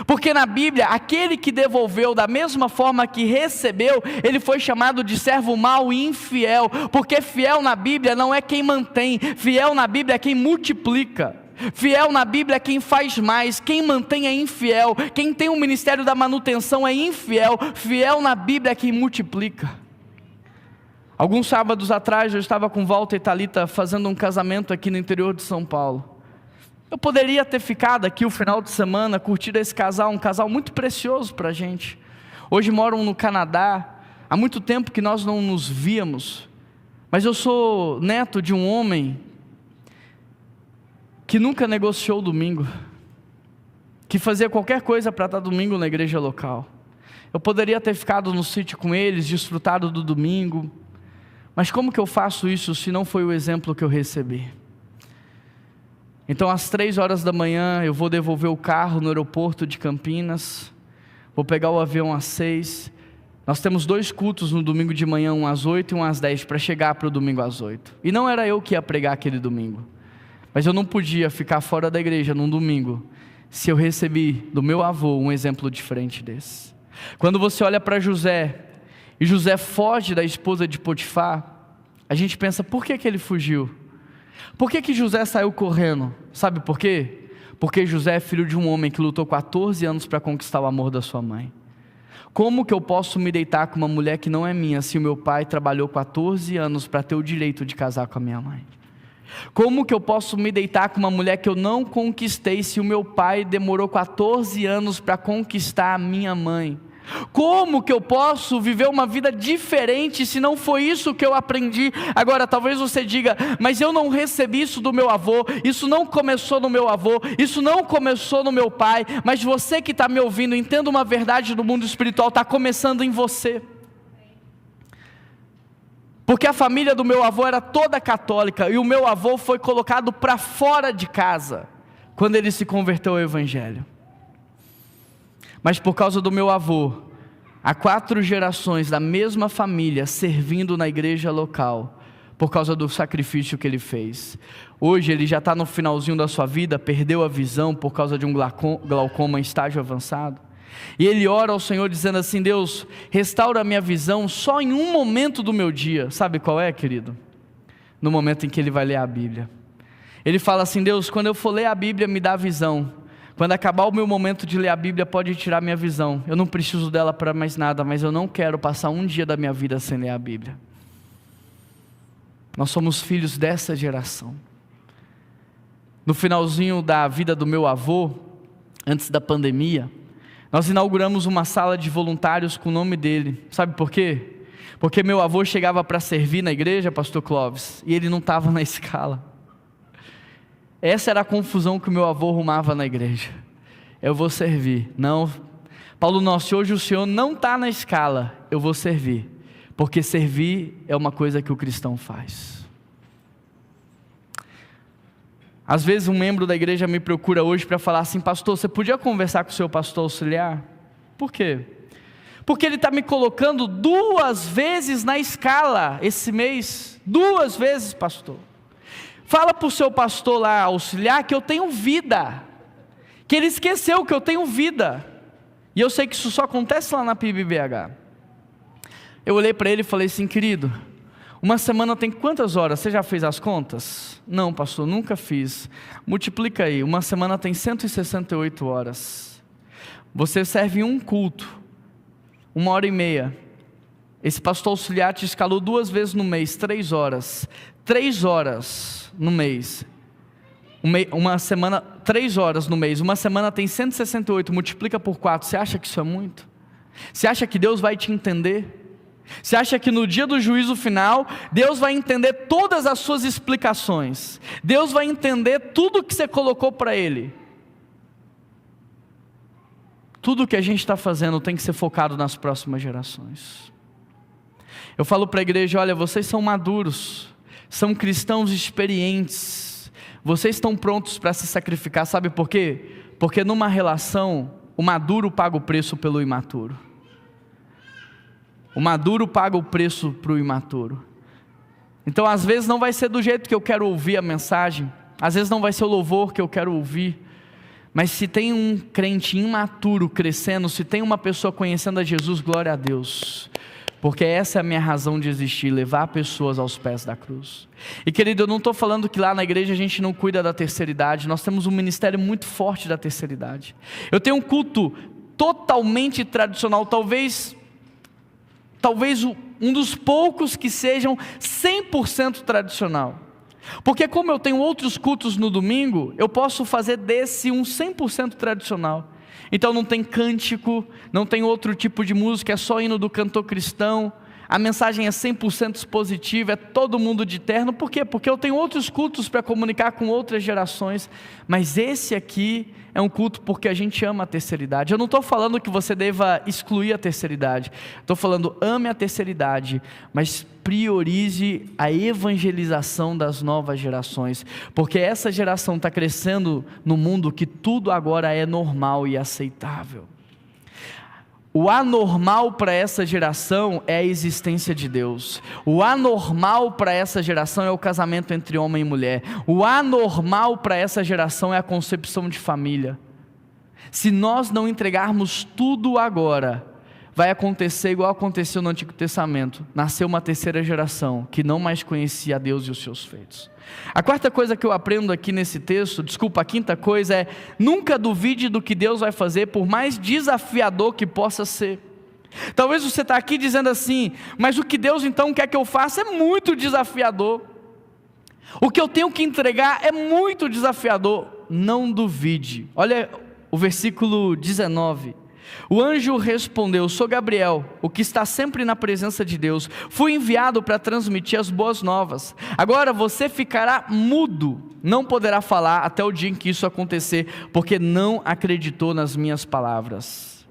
Porque na Bíblia, aquele que devolveu da mesma forma que recebeu, ele foi chamado de servo mau e infiel. Porque fiel na Bíblia não é quem mantém, fiel na Bíblia é quem multiplica. Fiel na Bíblia é quem faz mais, quem mantém é infiel, quem tem o ministério da manutenção é infiel, fiel na Bíblia é quem multiplica. Alguns sábados atrás eu estava com Walter e Thalita fazendo um casamento aqui no interior de São Paulo. Eu poderia ter ficado aqui o final de semana, curtido esse casal, um casal muito precioso para a gente. Hoje moram no Canadá, há muito tempo que nós não nos víamos, mas eu sou neto de um homem que nunca negociou domingo, que fazia qualquer coisa para estar domingo na igreja local. Eu poderia ter ficado no sítio com eles, desfrutado do domingo, mas como que eu faço isso se não foi o exemplo que eu recebi? Então às 3h da manhã eu vou devolver o carro no aeroporto de Campinas, vou pegar o avião às 6h, nós temos 2 cultos no domingo de manhã, um às 8h e um às 10h, para chegar para o domingo às 8h, e não era eu que ia pregar aquele domingo, mas eu não podia ficar fora da igreja num domingo, se eu recebi do meu avô um exemplo diferente desse. Quando você olha para José, e José foge da esposa de Potifar, a gente pensa, por que ele fugiu? Por que José saiu correndo? Sabe por quê? Porque José é filho de um homem que lutou 14 anos para conquistar o amor da sua mãe. Como que eu posso me deitar com uma mulher que não é minha, se o meu pai trabalhou 14 anos para ter o direito de casar com a minha mãe? Como que eu posso me deitar com uma mulher que eu não conquistei, se o meu pai demorou 14 anos para conquistar a minha mãe? Como que eu posso viver uma vida diferente se não foi isso que eu aprendi? Agora talvez você diga, mas eu não recebi isso do meu avô, isso não começou no meu avô, isso não começou no meu pai. Mas você que está me ouvindo, entenda uma verdade do mundo espiritual, está começando em você. Porque a família do meu avô era toda católica, e o meu avô foi colocado para fora de casa, quando ele se converteu ao Evangelho. Mas por causa do meu avô, há 4 gerações da mesma família servindo na igreja local, por causa do sacrifício que ele fez. Hoje ele já está no finalzinho da sua vida, perdeu a visão por causa de um glaucoma em estágio avançado. E ele ora ao Senhor dizendo assim, Deus, restaura a minha visão só em um momento do meu dia. Sabe qual é, querido? No momento em que ele vai ler a Bíblia. Ele fala assim, Deus, quando eu for ler a Bíblia, me dá a visão. Quando acabar o meu momento de ler a Bíblia, pode tirar minha visão. Eu não preciso dela para mais nada, mas eu não quero passar um dia da minha vida sem ler a Bíblia. Nós somos filhos dessa geração. No finalzinho da vida do meu avô, antes da pandemia, nós inauguramos uma sala de voluntários com o nome dele. Sabe por quê? Porque meu avô chegava para servir na igreja, pastor Clóvis, e ele não estava na escala. Essa era a confusão que o meu avô arrumava na igreja. Eu vou servir. Não, Paulo, nosso, hoje o senhor não está na escala, eu vou servir. Porque servir é uma coisa que o cristão faz. Às vezes um membro da igreja me procura hoje para falar assim, pastor, você podia conversar com o seu pastor auxiliar? Por quê? Porque ele está me colocando 2 vezes na escala esse mês. 2 vezes, pastor. Fala para o seu pastor lá, auxiliar, que eu tenho vida, que ele esqueceu que eu tenho vida, e eu sei que isso só acontece lá na PIBBH. Eu olhei para ele e falei assim, querido, uma semana tem quantas horas? Você já fez as contas? Não, pastor, nunca fiz. Multiplica aí, uma semana tem 168 horas, você serve um culto, 1h30, esse pastor auxiliar te escalou 2 vezes no mês, 3 horas, 3 horas no mês, uma semana, 3 horas no mês, uma semana tem 168, multiplica por 4, você acha que isso é muito? Você acha que Deus vai te entender? Você acha que no dia do juízo final, Deus vai entender todas as suas explicações, Deus vai entender tudo que você colocou para Ele? Tudo que a gente está fazendo tem que ser focado nas próximas gerações. Eu falo para a igreja, olha, vocês são maduros, são cristãos experientes, vocês estão prontos para se sacrificar, sabe por quê? Porque numa relação, o maduro paga o preço pelo imaturo. O maduro paga o preço para o imaturo. Então às vezes não vai ser do jeito que eu quero ouvir a mensagem, às vezes não vai ser o louvor que eu quero ouvir, mas se tem um crente imaturo crescendo, se tem uma pessoa conhecendo a Jesus, glória a Deus. Porque essa é a minha razão de existir, levar pessoas aos pés da cruz. E querido, eu não estou falando que lá na igreja a gente não cuida da terceira idade, nós temos um ministério muito forte da terceira idade. Eu tenho um culto totalmente tradicional, talvez um dos poucos que sejam 100% tradicional. Porque como eu tenho outros cultos no domingo, eu posso fazer desse um 100% tradicional. Então não tem cântico, não tem outro tipo de música, é só hino do cantor cristão, a mensagem é 100% expositiva, é todo mundo de terno. Por quê? Porque eu tenho outros cultos para comunicar com outras gerações, mas esse aqui é um culto porque a gente ama a terceira idade. Eu não estou falando que você deva excluir a terceira idade, estou falando ame a terceira idade, mas priorize a evangelização das novas gerações, porque essa geração está crescendo no mundo que tudo agora é normal e aceitável. O anormal para essa geração é a existência de Deus. O anormal para essa geração é o casamento entre homem e mulher. O anormal para essa geração é a concepção de família. Se nós não entregarmos tudo agora, vai acontecer igual aconteceu no Antigo Testamento. Nasceu uma terceira geração que não mais conhecia Deus e os seus feitos. A quarta coisa que eu aprendo aqui nesse texto, a quinta coisa é: nunca duvide do que Deus vai fazer, por mais desafiador que possa ser. Talvez você está aqui dizendo assim: mas o que Deus então quer que eu faça é muito desafiador. O que eu tenho que entregar é muito desafiador. Não duvide. Olha o versículo 19. O anjo respondeu: sou Gabriel, o que está sempre na presença de Deus. Fui enviado para transmitir as boas novas. Agora você ficará mudo, não poderá falar até o dia em que isso acontecer, porque não acreditou nas minhas palavras.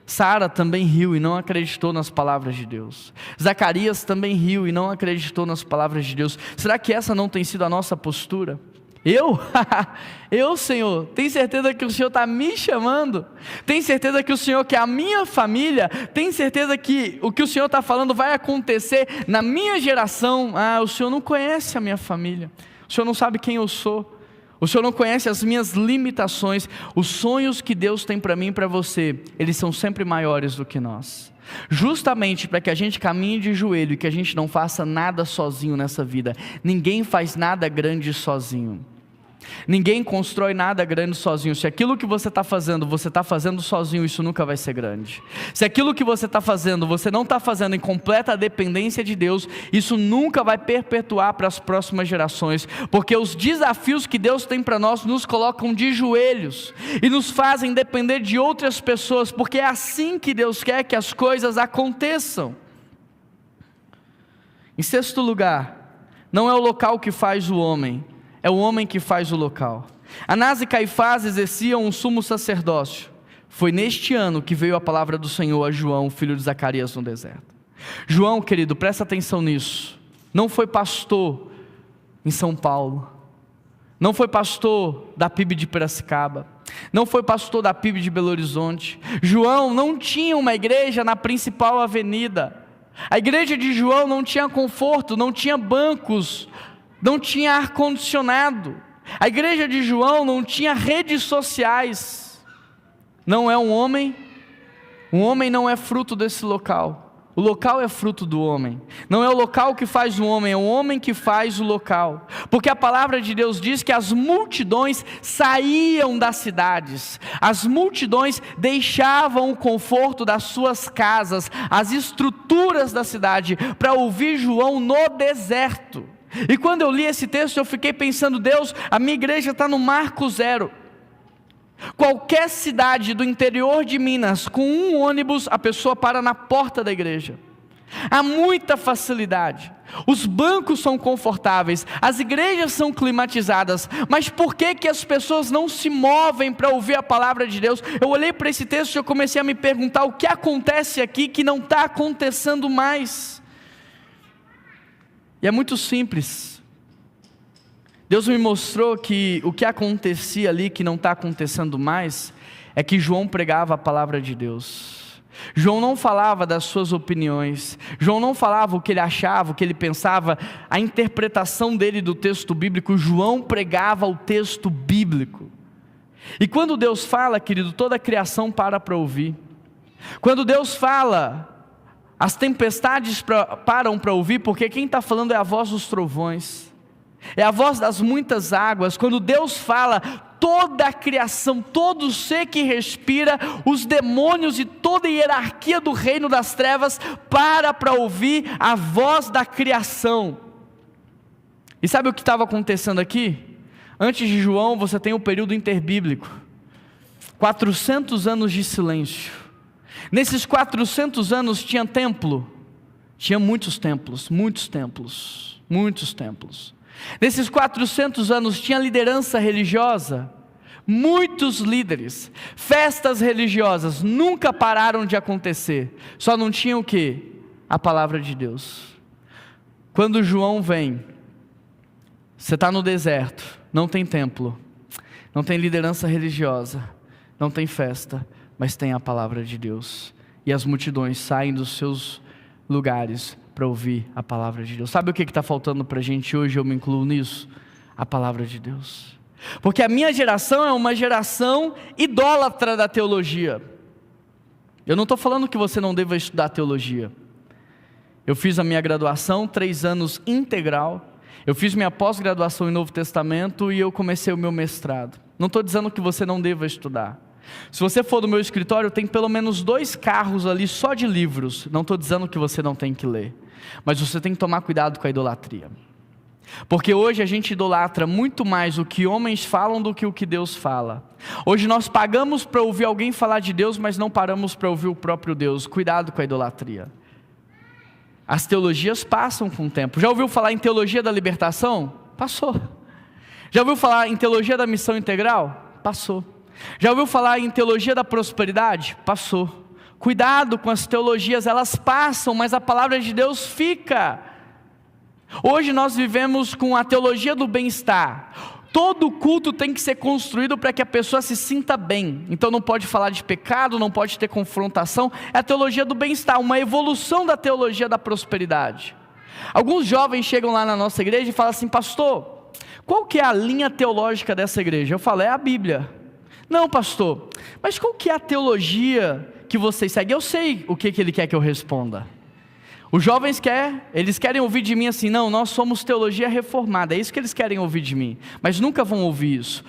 Sara também riu e não acreditou nas palavras de Deus. Zacarias também riu e não acreditou nas palavras de Deus. Será que essa não tem sido a nossa postura? Eu, Senhor, tem certeza que o Senhor está me chamando? Tem certeza que o Senhor quer a minha família? Tem certeza que o que o Senhor está falando vai acontecer na minha geração? O Senhor não conhece a minha família, o Senhor não sabe quem eu sou, o Senhor não conhece as minhas limitações. Os sonhos que Deus tem para mim e para você, eles são sempre maiores do que nós. Justamente para que a gente caminhe de joelho e que a gente não faça nada sozinho nessa vida. Ninguém faz nada grande sozinho. Ninguém constrói nada grande sozinho. Se aquilo que você está fazendo sozinho, isso nunca vai ser grande. Se aquilo que você está fazendo, você não está fazendo em completa dependência de Deus, isso nunca vai perpetuar para as próximas gerações, porque os desafios que Deus tem para nós nos colocam de joelhos e nos fazem depender de outras pessoas, porque é assim que Deus quer que as coisas aconteçam. Em sexto lugar, não é o local que faz o homem, é o homem que faz o local. Anás e Caifás exerciam um sumo sacerdócio. Foi neste ano que veio a palavra do Senhor a João, filho de Zacarias, no deserto. João, querido, presta atenção nisso. Não foi pastor em São Paulo. Não foi pastor da PIB de Piracicaba. Não foi pastor da PIB de Belo Horizonte. João não tinha uma igreja na principal avenida. A igreja de João não tinha conforto, não tinha bancos, não tinha ar-condicionado. A igreja de João não tinha redes sociais. Não é um homem não é fruto desse local. O local é fruto do homem. Não é o local que faz o homem, é o homem que faz o local. Porque a palavra de Deus diz que as multidões saíam das cidades. As multidões deixavam o conforto das suas casas, as estruturas da cidade, para ouvir João no deserto. E quando eu li esse texto, eu fiquei pensando: Deus, a minha igreja está no marco zero. Qualquer cidade do interior de Minas, com um ônibus, a pessoa para na porta da igreja. Há muita facilidade. Os bancos são confortáveis, as igrejas são climatizadas, mas por que as pessoas não se movem para ouvir a palavra de Deus? Eu olhei para esse texto e eu comecei a me perguntar: o que acontece aqui que não está acontecendo mais? E é muito simples. Deus me mostrou que o que acontecia ali, que não está acontecendo mais, é que João pregava a palavra de Deus. João não falava das suas opiniões, João não falava o que ele achava, o que ele pensava, a interpretação dele do texto bíblico. João pregava o texto bíblico. E quando Deus fala, querido, toda a criação para ouvir. Quando Deus fala, as tempestades param para ouvir, porque quem está falando é a voz dos trovões, é a voz das muitas águas. Quando Deus fala, toda a criação, todo ser que respira, os demônios e toda a hierarquia do reino das trevas para ouvir a voz da criação. E sabe o que estava acontecendo aqui? Antes de João, você tem o período interbíblico, 400 anos de silêncio. Nesses 400 anos tinha templo, tinha muitos templos. Nesses 400 anos tinha liderança religiosa, muitos líderes. Festas religiosas nunca pararam de acontecer, só não tinha o quê? A palavra de Deus. Quando João vem, você está no deserto, não tem templo, não tem liderança religiosa, não tem festa, mas tem a palavra de Deus. E as multidões saem dos seus lugares para ouvir a palavra de Deus. Sabe o que está faltando para a gente hoje? Eu me incluo nisso. A palavra de Deus. Porque a minha geração é uma geração idólatra da teologia. Eu não estou falando que você não deva estudar teologia. Eu fiz a minha graduação, 3 anos integral. Eu fiz minha pós-graduação em Novo Testamento e eu comecei o meu mestrado. Não estou dizendo que você não deva estudar. Se você for do meu escritório, tem pelo menos 2 carros ali só de livros. Não estou dizendo que você não tem que ler. Mas você tem que tomar cuidado com a idolatria. Porque hoje a gente idolatra muito mais o que homens falam do que o que Deus fala. Hoje nós pagamos para ouvir alguém falar de Deus, mas não paramos para ouvir o próprio Deus. Cuidado com a idolatria. As teologias passam com o tempo. Já ouviu falar em teologia da libertação? Passou. Já ouviu falar em teologia da missão integral? Passou. Já ouviu falar em teologia da prosperidade? Passou. Cuidado com as teologias, elas passam, mas a palavra de Deus fica. Hoje nós vivemos com a teologia do bem-estar. Todo culto tem que ser construído para que a pessoa se sinta bem. Então não pode falar de pecado, não pode ter confrontação. É a teologia do bem-estar, uma evolução da teologia da prosperidade. Alguns jovens chegam lá na nossa igreja e falam assim: pastor, qual que é a linha teológica dessa igreja? Eu falo: é a Bíblia. Não, pastor, mas qual que é a teologia que vocês seguem? Eu sei o que ele quer que eu responda. Os jovens querem ouvir de mim assim: não, nós somos teologia reformada, é isso que eles querem ouvir de mim, mas nunca vão ouvir isso.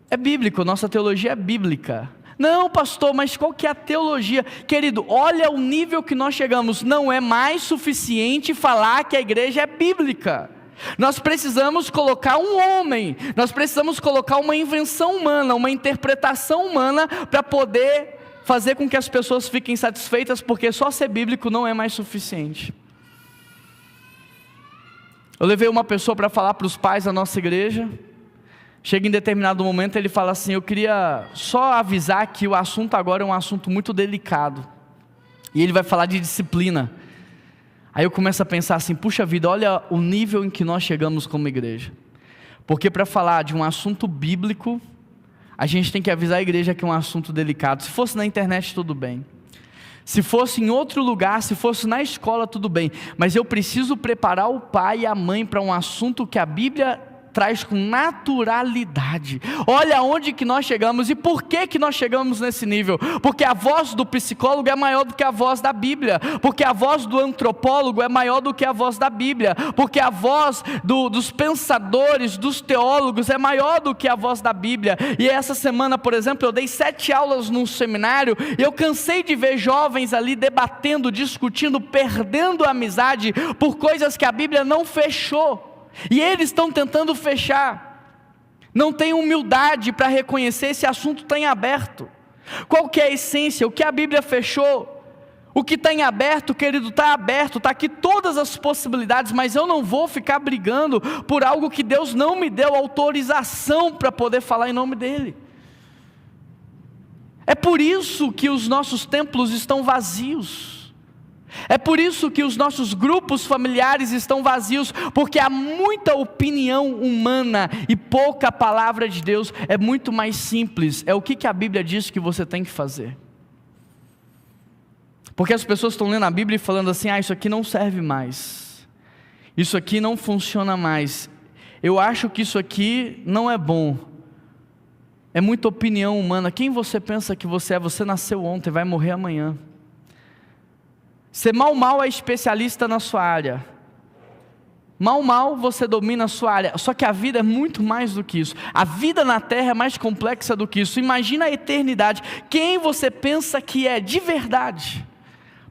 É bíblico, nossa teologia é bíblica. Não, pastor, mas qual que é a teologia? Querido, olha o nível que nós chegamos. Não é mais suficiente falar que a igreja é bíblica. Nós precisamos colocar um homem, nós precisamos colocar uma invenção humana, uma interpretação humana para poder fazer com que as pessoas fiquem satisfeitas, porque só ser bíblico não é mais suficiente. Eu levei uma pessoa para falar para os pais da nossa igreja. Chega em determinado momento, ele fala assim: eu queria só avisar que o assunto agora é um assunto muito delicado, e ele vai falar de disciplina. Aí eu começo a pensar assim: puxa vida, olha o nível em que nós chegamos como igreja. Porque para falar de um assunto bíblico, a gente tem que avisar a igreja que é um assunto delicado. Se fosse na internet, tudo bem. Se fosse em outro lugar, se fosse na escola, tudo bem. Mas eu preciso preparar o pai e a mãe para um assunto que a Bíblia traz com naturalidade. Olha aonde que nós chegamos. E por que nós chegamos nesse nível? Porque a voz do psicólogo é maior do que a voz da Bíblia. Porque a voz do antropólogo é maior do que a voz da Bíblia. Porque a voz dos pensadores, dos teólogos é maior do que a voz da Bíblia. E essa semana, por exemplo, eu dei 7 aulas num seminário, e eu cansei de ver jovens ali debatendo, discutindo, perdendo a amizade por coisas que a Bíblia não fechou. E eles estão tentando fechar. Não tem humildade para reconhecer esse assunto está em aberto. Qual que é a essência? O que a Bíblia fechou? O que está em aberto, querido, está aberto. Está aqui todas as possibilidades. Mas eu não vou ficar brigando por algo que Deus não me deu autorização para poder falar em nome dEle. É por isso que os nossos templos estão vazios. É por isso que os nossos grupos familiares estão vazios, porque há muita opinião humana e pouca palavra de Deus. É muito mais simples, é o que a Bíblia diz que você tem que fazer. Porque as pessoas estão lendo a Bíblia e falando assim: isso aqui não serve mais, isso aqui não funciona mais, eu acho que isso aqui não é bom. É muita opinião humana. Quem você pensa que você é? Você nasceu ontem, vai morrer amanhã. Você mal é especialista na sua área. Mal você domina a sua área. Só que a vida é muito mais do que isso. A vida na terra é mais complexa do que isso. Imagina a eternidade. Quem você pensa que é de verdade,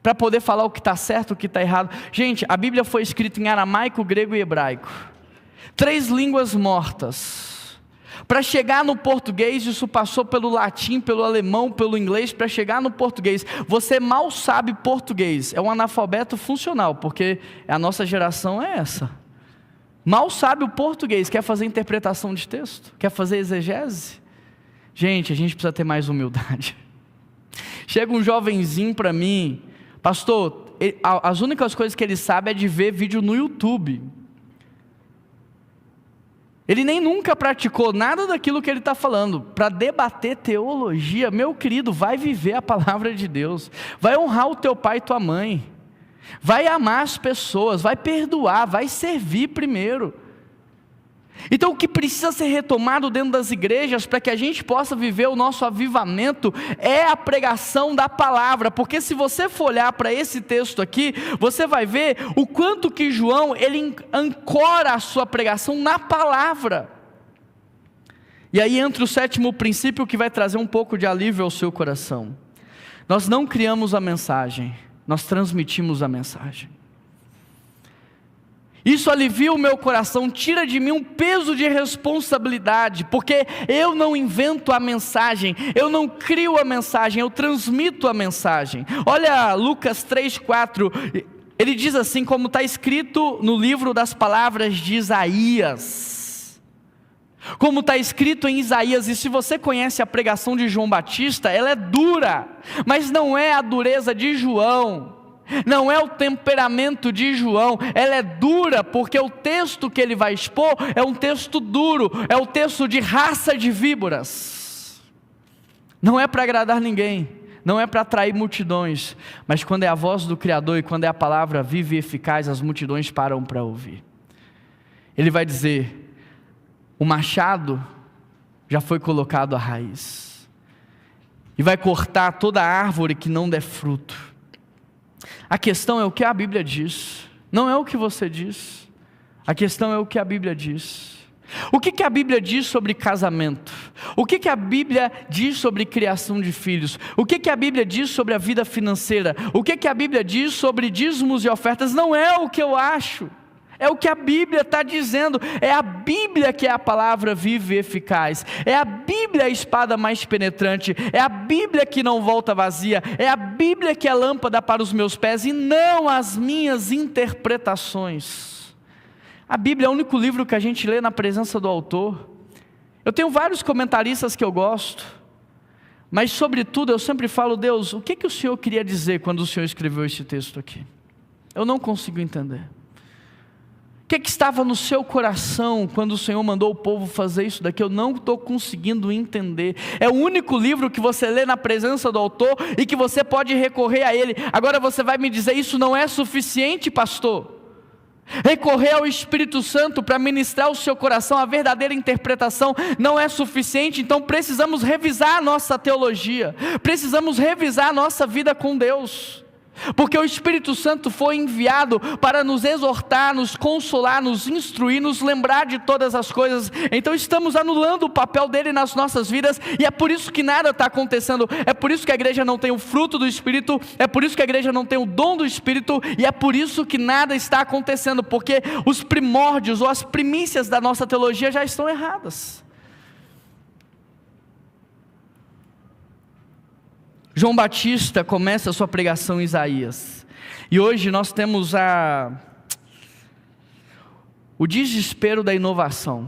para poder falar o que está certo, o que está errado? Gente, a Bíblia foi escrita em aramaico, grego e hebraico. 3 línguas mortas. Para chegar no português, isso passou pelo latim, pelo alemão, pelo inglês, para chegar no português. Você mal sabe português, é um analfabeto funcional, porque a nossa geração é essa. Mal sabe o português, quer fazer interpretação de texto? Quer fazer exegese? Gente, a gente precisa ter mais humildade. Chega um jovenzinho para mim: pastor, as únicas coisas que ele sabe é de ver vídeo no YouTube. Ele nem nunca praticou nada daquilo que ele está falando. Para debater teologia, meu querido, vai viver a palavra de Deus, vai honrar o teu pai e tua mãe, vai amar as pessoas, vai perdoar, vai servir primeiro. Então o que precisa ser retomado dentro das igrejas para que a gente possa viver o nosso avivamento é a pregação da palavra, porque se você for olhar para esse texto aqui, você vai ver o quanto que João, ele ancora a sua pregação na palavra. E aí entra o 7º princípio que vai trazer um pouco de alívio ao seu coração. Nós não criamos a mensagem, nós transmitimos a mensagem. Isso alivia o meu coração, tira de mim um peso de responsabilidade, porque eu não invento a mensagem, eu não crio a mensagem, eu transmito a mensagem. Olha Lucas 3:4, ele diz assim, como está escrito no livro das palavras de Isaías. Como está escrito em Isaías, e se você conhece a pregação de João Batista, ela é dura, mas não é a dureza de João. Não é o temperamento de João, ela é dura, porque o texto que ele vai expor é um texto duro, é o texto de raça de víboras. Não é para agradar ninguém, não é para atrair multidões, mas quando é a voz do Criador e quando é a palavra viva e eficaz, as multidões param para ouvir. Ele vai dizer, o machado já foi colocado à raiz, e vai cortar toda árvore que não der fruto. A questão é o que a Bíblia diz, não é o que você diz. A questão é o que a Bíblia diz. O que a Bíblia diz sobre casamento? O que a Bíblia diz sobre criação de filhos? O que a Bíblia diz sobre a vida financeira? O que a Bíblia diz sobre dízimos e ofertas? Não é o que eu acho, é o que a Bíblia está dizendo. É a Bíblia que é a palavra viva e eficaz, é a Bíblia a espada mais penetrante, é a Bíblia que não volta vazia, é a Bíblia que é lâmpada para os meus pés e não as minhas interpretações. A Bíblia é o único livro que a gente lê na presença do autor. Eu tenho vários comentaristas que eu gosto, mas sobretudo eu sempre falo, Deus, o que o Senhor queria dizer quando o Senhor escreveu esse texto aqui? Eu não consigo entender. O que estava no seu coração quando o Senhor mandou o povo fazer isso daqui? Eu não estou conseguindo entender. É o único livro que você lê na presença do autor e que você pode recorrer a ele. Agora você vai me dizer, isso não é suficiente, pastor? Recorrer ao Espírito Santo para ministrar o seu coração, a verdadeira interpretação não é suficiente. Então precisamos revisar a nossa teologia, precisamos revisar a nossa vida com Deus. Porque o Espírito Santo foi enviado para nos exortar, nos consolar, nos instruir, nos lembrar de todas as coisas. Então estamos anulando o papel dele nas nossas vidas, e é por isso que nada está acontecendo. É por isso que a igreja não tem o fruto do Espírito, é por isso que a igreja não tem o dom do Espírito, e é por isso que nada está acontecendo, porque os primórdios ou as primícias da nossa teologia já estão erradas. João Batista começa a sua pregação em Isaías, e hoje nós temos o desespero da inovação.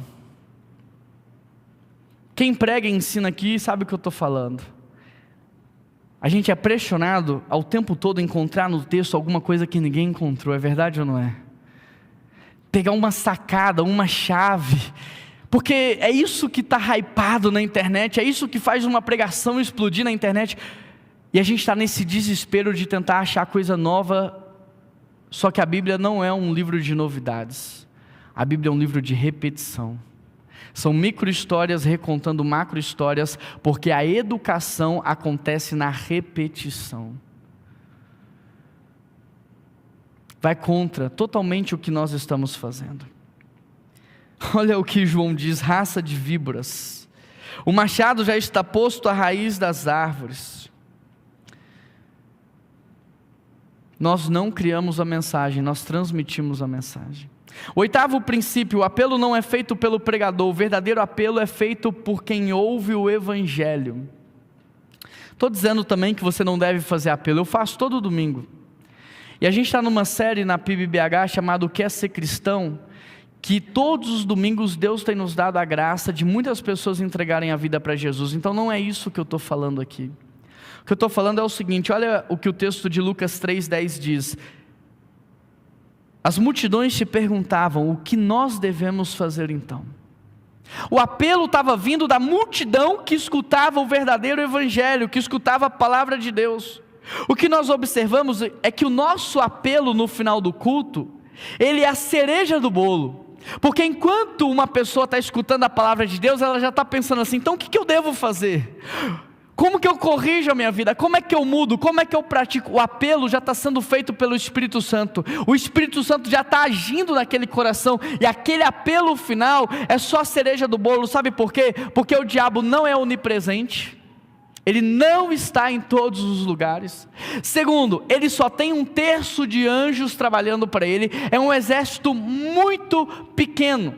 Quem prega e ensina aqui sabe o que eu estou falando. A gente é pressionado ao tempo todo a encontrar no texto alguma coisa que ninguém encontrou, é verdade ou não é? Pegar uma sacada, uma chave, porque é isso que está hypado na internet, é isso que faz uma pregação explodir na internet. E a gente está nesse desespero de tentar achar coisa nova, só que a Bíblia não é um livro de novidades, a Bíblia é um livro de repetição. São micro-histórias recontando macro-histórias, porque a educação acontece na repetição. Vai contra totalmente o que nós estamos fazendo. Olha o que João diz, raça de víboras. O machado já está posto à raiz das árvores. Nós não criamos a mensagem, nós transmitimos a mensagem. O 8º princípio, o apelo não é feito pelo pregador, o verdadeiro apelo é feito por quem ouve o Evangelho. Estou dizendo também que você não deve fazer apelo, eu faço todo domingo. E a gente está numa série na PIBBH chamada O que é ser cristão, que todos os domingos Deus tem nos dado a graça de muitas pessoas entregarem a vida para Jesus. Então não é isso que eu estou falando aqui. O que eu estou falando é o seguinte, olha o que o texto de Lucas 3,10 diz. As multidões se perguntavam, o que nós devemos fazer então? O apelo estava vindo da multidão que escutava o verdadeiro evangelho, que escutava a palavra de Deus. O que nós observamos é que o nosso apelo no final do culto, ele é a cereja do bolo. Porque enquanto uma pessoa está escutando a palavra de Deus, ela já está pensando assim, então o que eu devo fazer? Como que eu corrijo a minha vida? Como é que eu mudo? Como é que eu pratico? O apelo já está sendo feito pelo Espírito Santo. O Espírito Santo já está agindo naquele coração. E aquele apelo final é só a cereja do bolo. Sabe por quê? Porque o diabo não é onipresente. Ele não está em todos os lugares. Segundo, ele só tem 1/3 de anjos trabalhando para ele. É um exército muito pequeno.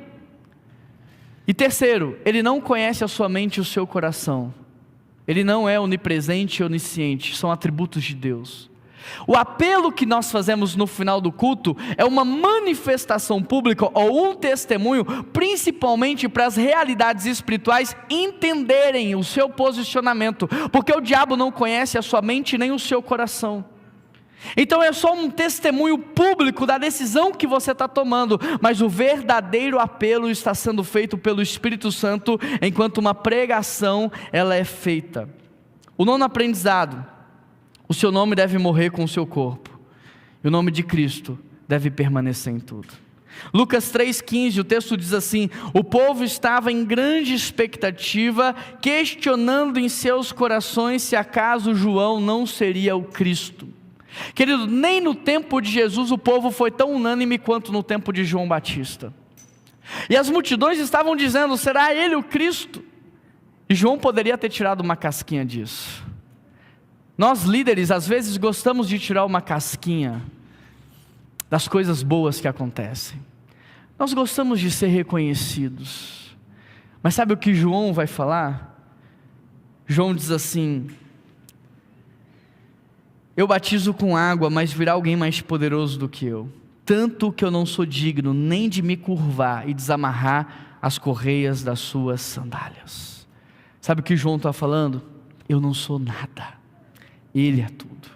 E terceiro, ele não conhece a sua mente e o seu coração. Ele não é onipresente e onisciente, são atributos de Deus. O apelo que nós fazemos no final do culto é uma manifestação pública ou um testemunho, principalmente para as realidades espirituais entenderem o seu posicionamento, porque o diabo não conhece a sua mente nem o seu coração. Então é só um testemunho público da decisão que você está tomando, mas o verdadeiro apelo está sendo feito pelo Espírito Santo, enquanto uma pregação ela é feita. O nono aprendizado, o seu nome deve morrer com o seu corpo, e o nome de Cristo deve permanecer em tudo. Lucas 3,15, o texto diz assim, o povo estava em grande expectativa, questionando em seus corações se acaso João não seria o Cristo. Querido, nem no tempo de Jesus o povo foi tão unânime quanto no tempo de João Batista. E as multidões estavam dizendo, será ele o Cristo? E João poderia ter tirado uma casquinha disso. Nós líderes às vezes gostamos de tirar uma casquinha das coisas boas que acontecem. Nós gostamos de ser reconhecidos. Mas sabe o que João vai falar? João diz assim, eu batizo com água, mas virá alguém mais poderoso do que eu, tanto que eu não sou digno nem de me curvar e desamarrar as correias das suas sandálias. Sabe o que João está falando? Eu não sou nada, Ele é tudo.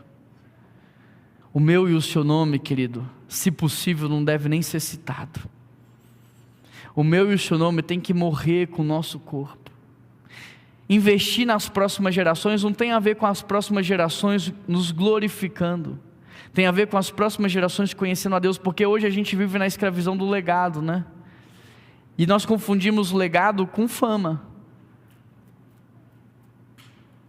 O meu e o seu nome, querido, se possível não deve nem ser citado. O meu e o seu nome tem que morrer com o nosso corpo. Investir nas próximas gerações não tem a ver com as próximas gerações nos glorificando, tem a ver com as próximas gerações conhecendo a Deus, porque hoje a gente vive na escravidão do legado, né? E nós confundimos legado com fama.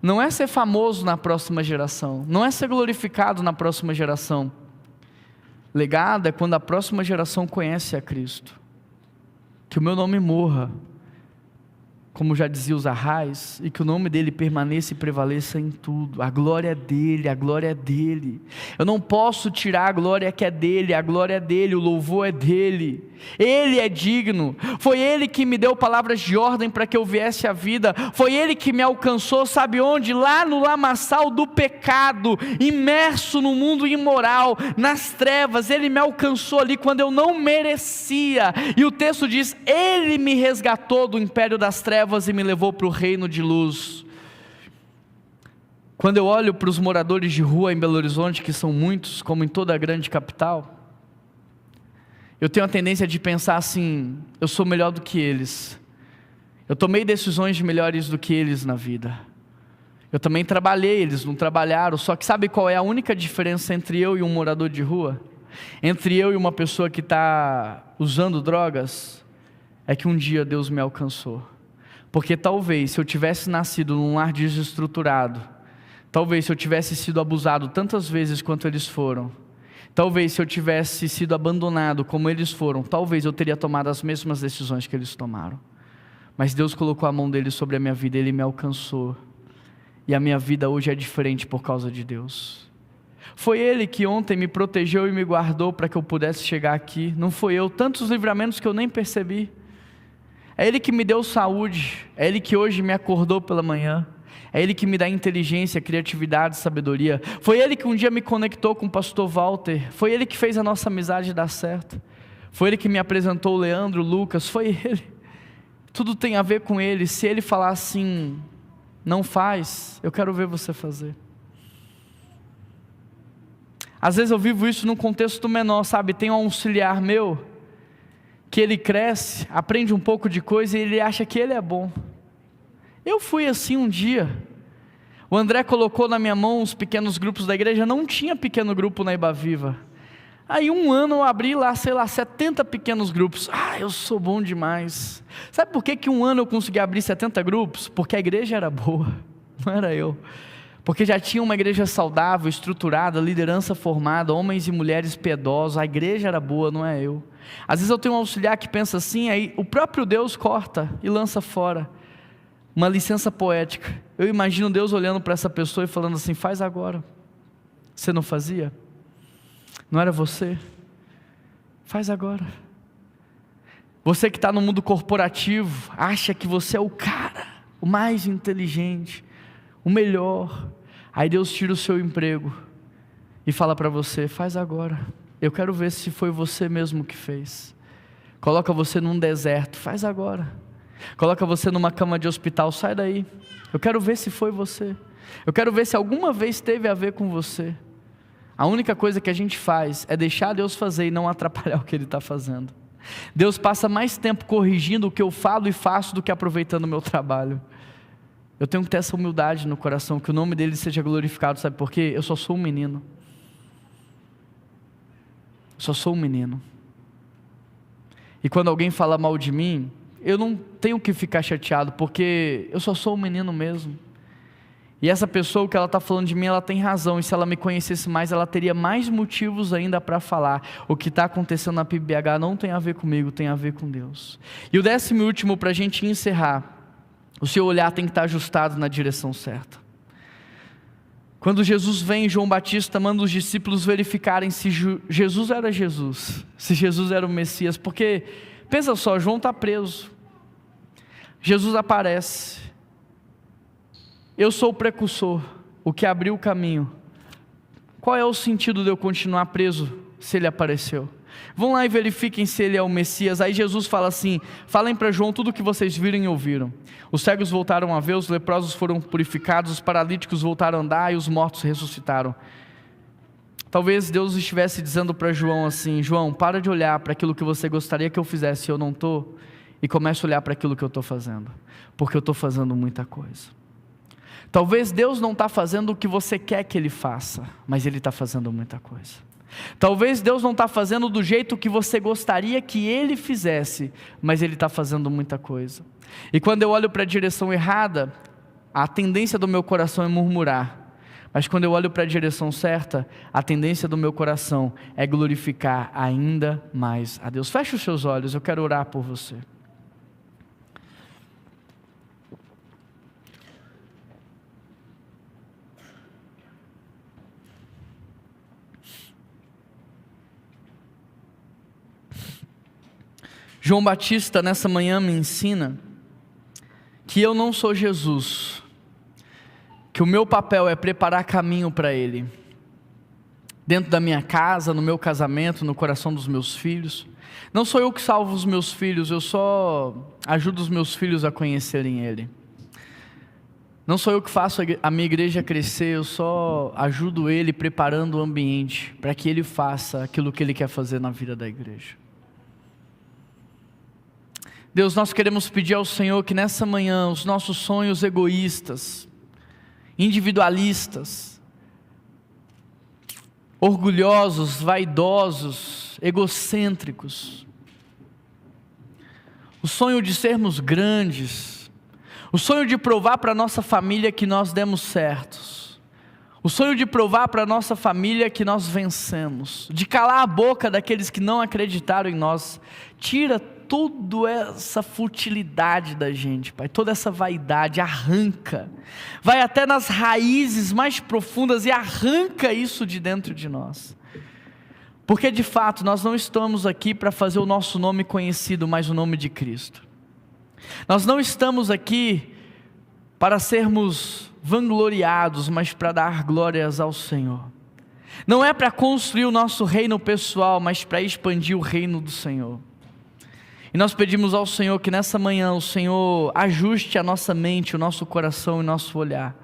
Não é ser famoso na próxima geração, não é ser glorificado na próxima geração. Legado é quando a próxima geração conhece a Cristo. Que o meu nome morra, como já dizia os Arrais, e que o nome dele permaneça e prevaleça em tudo. A glória é dele, a glória é dele. Eu não posso tirar a glória que é dele, a glória é dele, o louvor é dele. Ele é digno. Foi ele que me deu palavras de ordem para que eu viesse à vida. Foi ele que me alcançou, sabe onde? Lá no lamaçal do pecado, imerso no mundo imoral, nas trevas. Ele me alcançou ali quando eu não merecia. E o texto diz, ele me resgatou do império das trevas e me levou para o reino de luz. Quando eu olho para os moradores de rua em Belo Horizonte, que são muitos, como em toda a grande capital, eu tenho a tendência de pensar assim, eu sou melhor do que eles. Eu tomei decisões melhores do que eles na vida. Eu também trabalhei, eles não trabalharam. Só que sabe qual é a única diferença entre eu e um morador de rua? Entre eu e uma pessoa que está usando drogas? É que um dia Deus me alcançou. Porque talvez se eu tivesse nascido num lar desestruturado, talvez se eu tivesse sido abusado tantas vezes quanto eles foram, talvez se eu tivesse sido abandonado como eles foram, talvez eu teria tomado as mesmas decisões que eles tomaram. Mas Deus colocou a mão dele sobre a minha vida, Ele me alcançou. E a minha vida hoje é diferente por causa de Deus. Foi Ele que ontem me protegeu e me guardou para que eu pudesse chegar aqui. Não foi eu, tantos livramentos que eu nem percebi. É Ele que me deu saúde, é Ele que hoje me acordou pela manhã. É Ele que me dá inteligência, criatividade, sabedoria. Foi Ele que um dia me conectou com o pastor Walter. Foi Ele que fez a nossa amizade dar certo. Foi Ele que me apresentou o Leandro, o Lucas. Foi Ele. Tudo tem a ver com Ele. Se Ele falar assim, não faz, eu quero ver você fazer. Às vezes eu vivo isso num contexto menor, sabe? Tem um auxiliar meu, que ele cresce, aprende um pouco de coisa e ele acha que ele é bom. Eu fui assim um dia. O André colocou na minha mão os pequenos grupos da igreja, não tinha pequeno grupo na Ibaviva. Aí um ano eu abri lá, 70 pequenos grupos. Eu sou bom demais. Sabe por que um ano eu consegui abrir 70 grupos? Porque a igreja era boa, não era eu. Porque já tinha uma igreja saudável, estruturada, liderança formada, homens e mulheres piedosos, a igreja era boa, não é eu. Às vezes eu tenho um auxiliar que pensa assim, aí o próprio Deus corta e lança fora. Uma licença poética. Eu imagino Deus olhando para essa pessoa e falando assim, faz agora. Você não fazia? Não era você? Faz agora. Você que está no mundo corporativo, acha que você é o cara, o mais inteligente, o melhor. Aí Deus tira o seu emprego e fala para você, faz agora. Eu quero ver se foi você mesmo que fez. Coloca você num deserto, faz agora. Coloca você numa cama de hospital, sai daí. Eu quero ver se foi você. Eu quero ver se alguma vez teve a ver com você. A única coisa que a gente faz é deixar Deus fazer e não atrapalhar o que Ele está fazendo. Deus passa mais tempo corrigindo o que eu falo e faço do que aproveitando o meu trabalho. Eu tenho que ter essa humildade no coração, que o nome dele seja glorificado, sabe por quê? Eu só sou um menino. Só sou um menino. E quando alguém fala mal de mim, eu não tenho que ficar chateado, porque eu só sou um menino mesmo. E essa pessoa, o que ela está falando de mim, ela tem razão, e se ela me conhecesse mais, ela teria mais motivos ainda para falar. O que está acontecendo na PIBBH não tem a ver comigo, tem a ver com Deus. E o 10º e último, para a gente encerrar, o seu olhar tem que estar ajustado na direção certa. Quando Jesus vem, João Batista manda os discípulos verificarem se Jesus era Jesus, se Jesus era o Messias, porque, pensa só, João está preso, Jesus aparece, eu sou o precursor, o que abriu o caminho. Qual é o sentido de eu continuar preso se ele apareceu? Vão lá e verifiquem se ele é o Messias. Aí Jesus fala assim, falem para João tudo o que vocês viram e ouviram. Os cegos voltaram a ver, os leprosos foram purificados, os paralíticos voltaram a andar e os mortos ressuscitaram. Talvez Deus estivesse dizendo para João assim, João, para de olhar para aquilo que você gostaria que eu fizesse e eu não estou, e comece a olhar para aquilo que eu estou fazendo, porque eu estou fazendo muita coisa. Talvez Deus não está fazendo o que você quer que Ele faça, mas Ele está fazendo muita coisa. Talvez Deus não está fazendo do jeito que você gostaria que Ele fizesse, mas Ele está fazendo muita coisa. E quando eu olho para a direção errada, a tendência do meu coração é murmurar. Mas quando eu olho para a direção certa, a tendência do meu coração é glorificar ainda mais a Deus. Feche os seus olhos, eu quero orar por você. João Batista nessa manhã me ensina que eu não sou Jesus, que o meu papel é preparar caminho para Ele, dentro da minha casa, no meu casamento, no coração dos meus filhos. Não sou eu que salvo os meus filhos, eu só ajudo os meus filhos a conhecerem Ele. Não sou eu que faço a minha igreja crescer, eu só ajudo Ele preparando o ambiente para que Ele faça aquilo que Ele quer fazer na vida da igreja. Deus, nós queremos pedir ao Senhor que nessa manhã os nossos sonhos egoístas, individualistas, orgulhosos, vaidosos, egocêntricos, o sonho de sermos grandes, o sonho de provar para a nossa família que nós demos certos, o sonho de provar para a nossa família que nós vencemos, de calar a boca daqueles que não acreditaram em nós, tira toda essa futilidade da gente, Pai, toda essa vaidade, arranca, vai até nas raízes mais profundas e arranca isso de dentro de nós, porque de fato nós não estamos aqui para fazer o nosso nome conhecido, mas o nome de Cristo. Nós não estamos aqui para sermos vangloriados, mas para dar glórias ao Senhor. Não é para construir o nosso reino pessoal, mas para expandir o reino do Senhor. E nós pedimos ao Senhor que nessa manhã o Senhor ajuste a nossa mente, o nosso coração e o nosso olhar,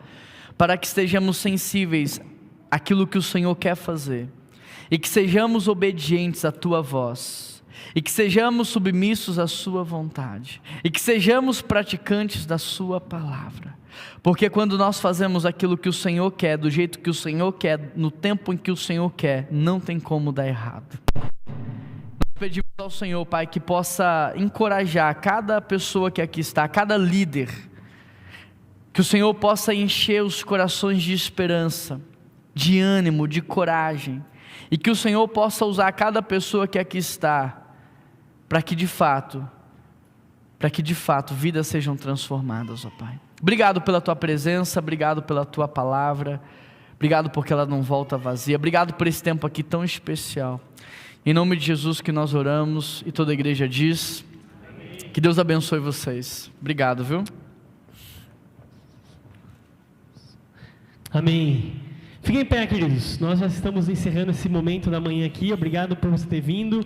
para que estejamos sensíveis àquilo que o Senhor quer fazer, e que sejamos obedientes à tua voz, e que sejamos submissos à sua vontade, e que sejamos praticantes da sua palavra, porque quando nós fazemos aquilo que o Senhor quer, do jeito que o Senhor quer, no tempo em que o Senhor quer, não tem como dar errado. Nós pedimos ao Senhor, Pai, que possa encorajar cada pessoa que aqui está, cada líder, que o Senhor possa encher os corações de esperança, de ânimo, de coragem, e que o Senhor possa usar cada pessoa que aqui está, para que de fato vidas sejam transformadas, ó Pai. Obrigado pela tua presença, obrigado pela tua palavra, obrigado porque ela não volta vazia, obrigado por esse tempo aqui tão especial. Em nome de Jesus que nós oramos, e toda a igreja diz, amém. Que Deus abençoe vocês. Obrigado, viu? Amém. Fiquem em pé, queridos. Nós já estamos encerrando esse momento da manhã aqui. Obrigado por você ter vindo.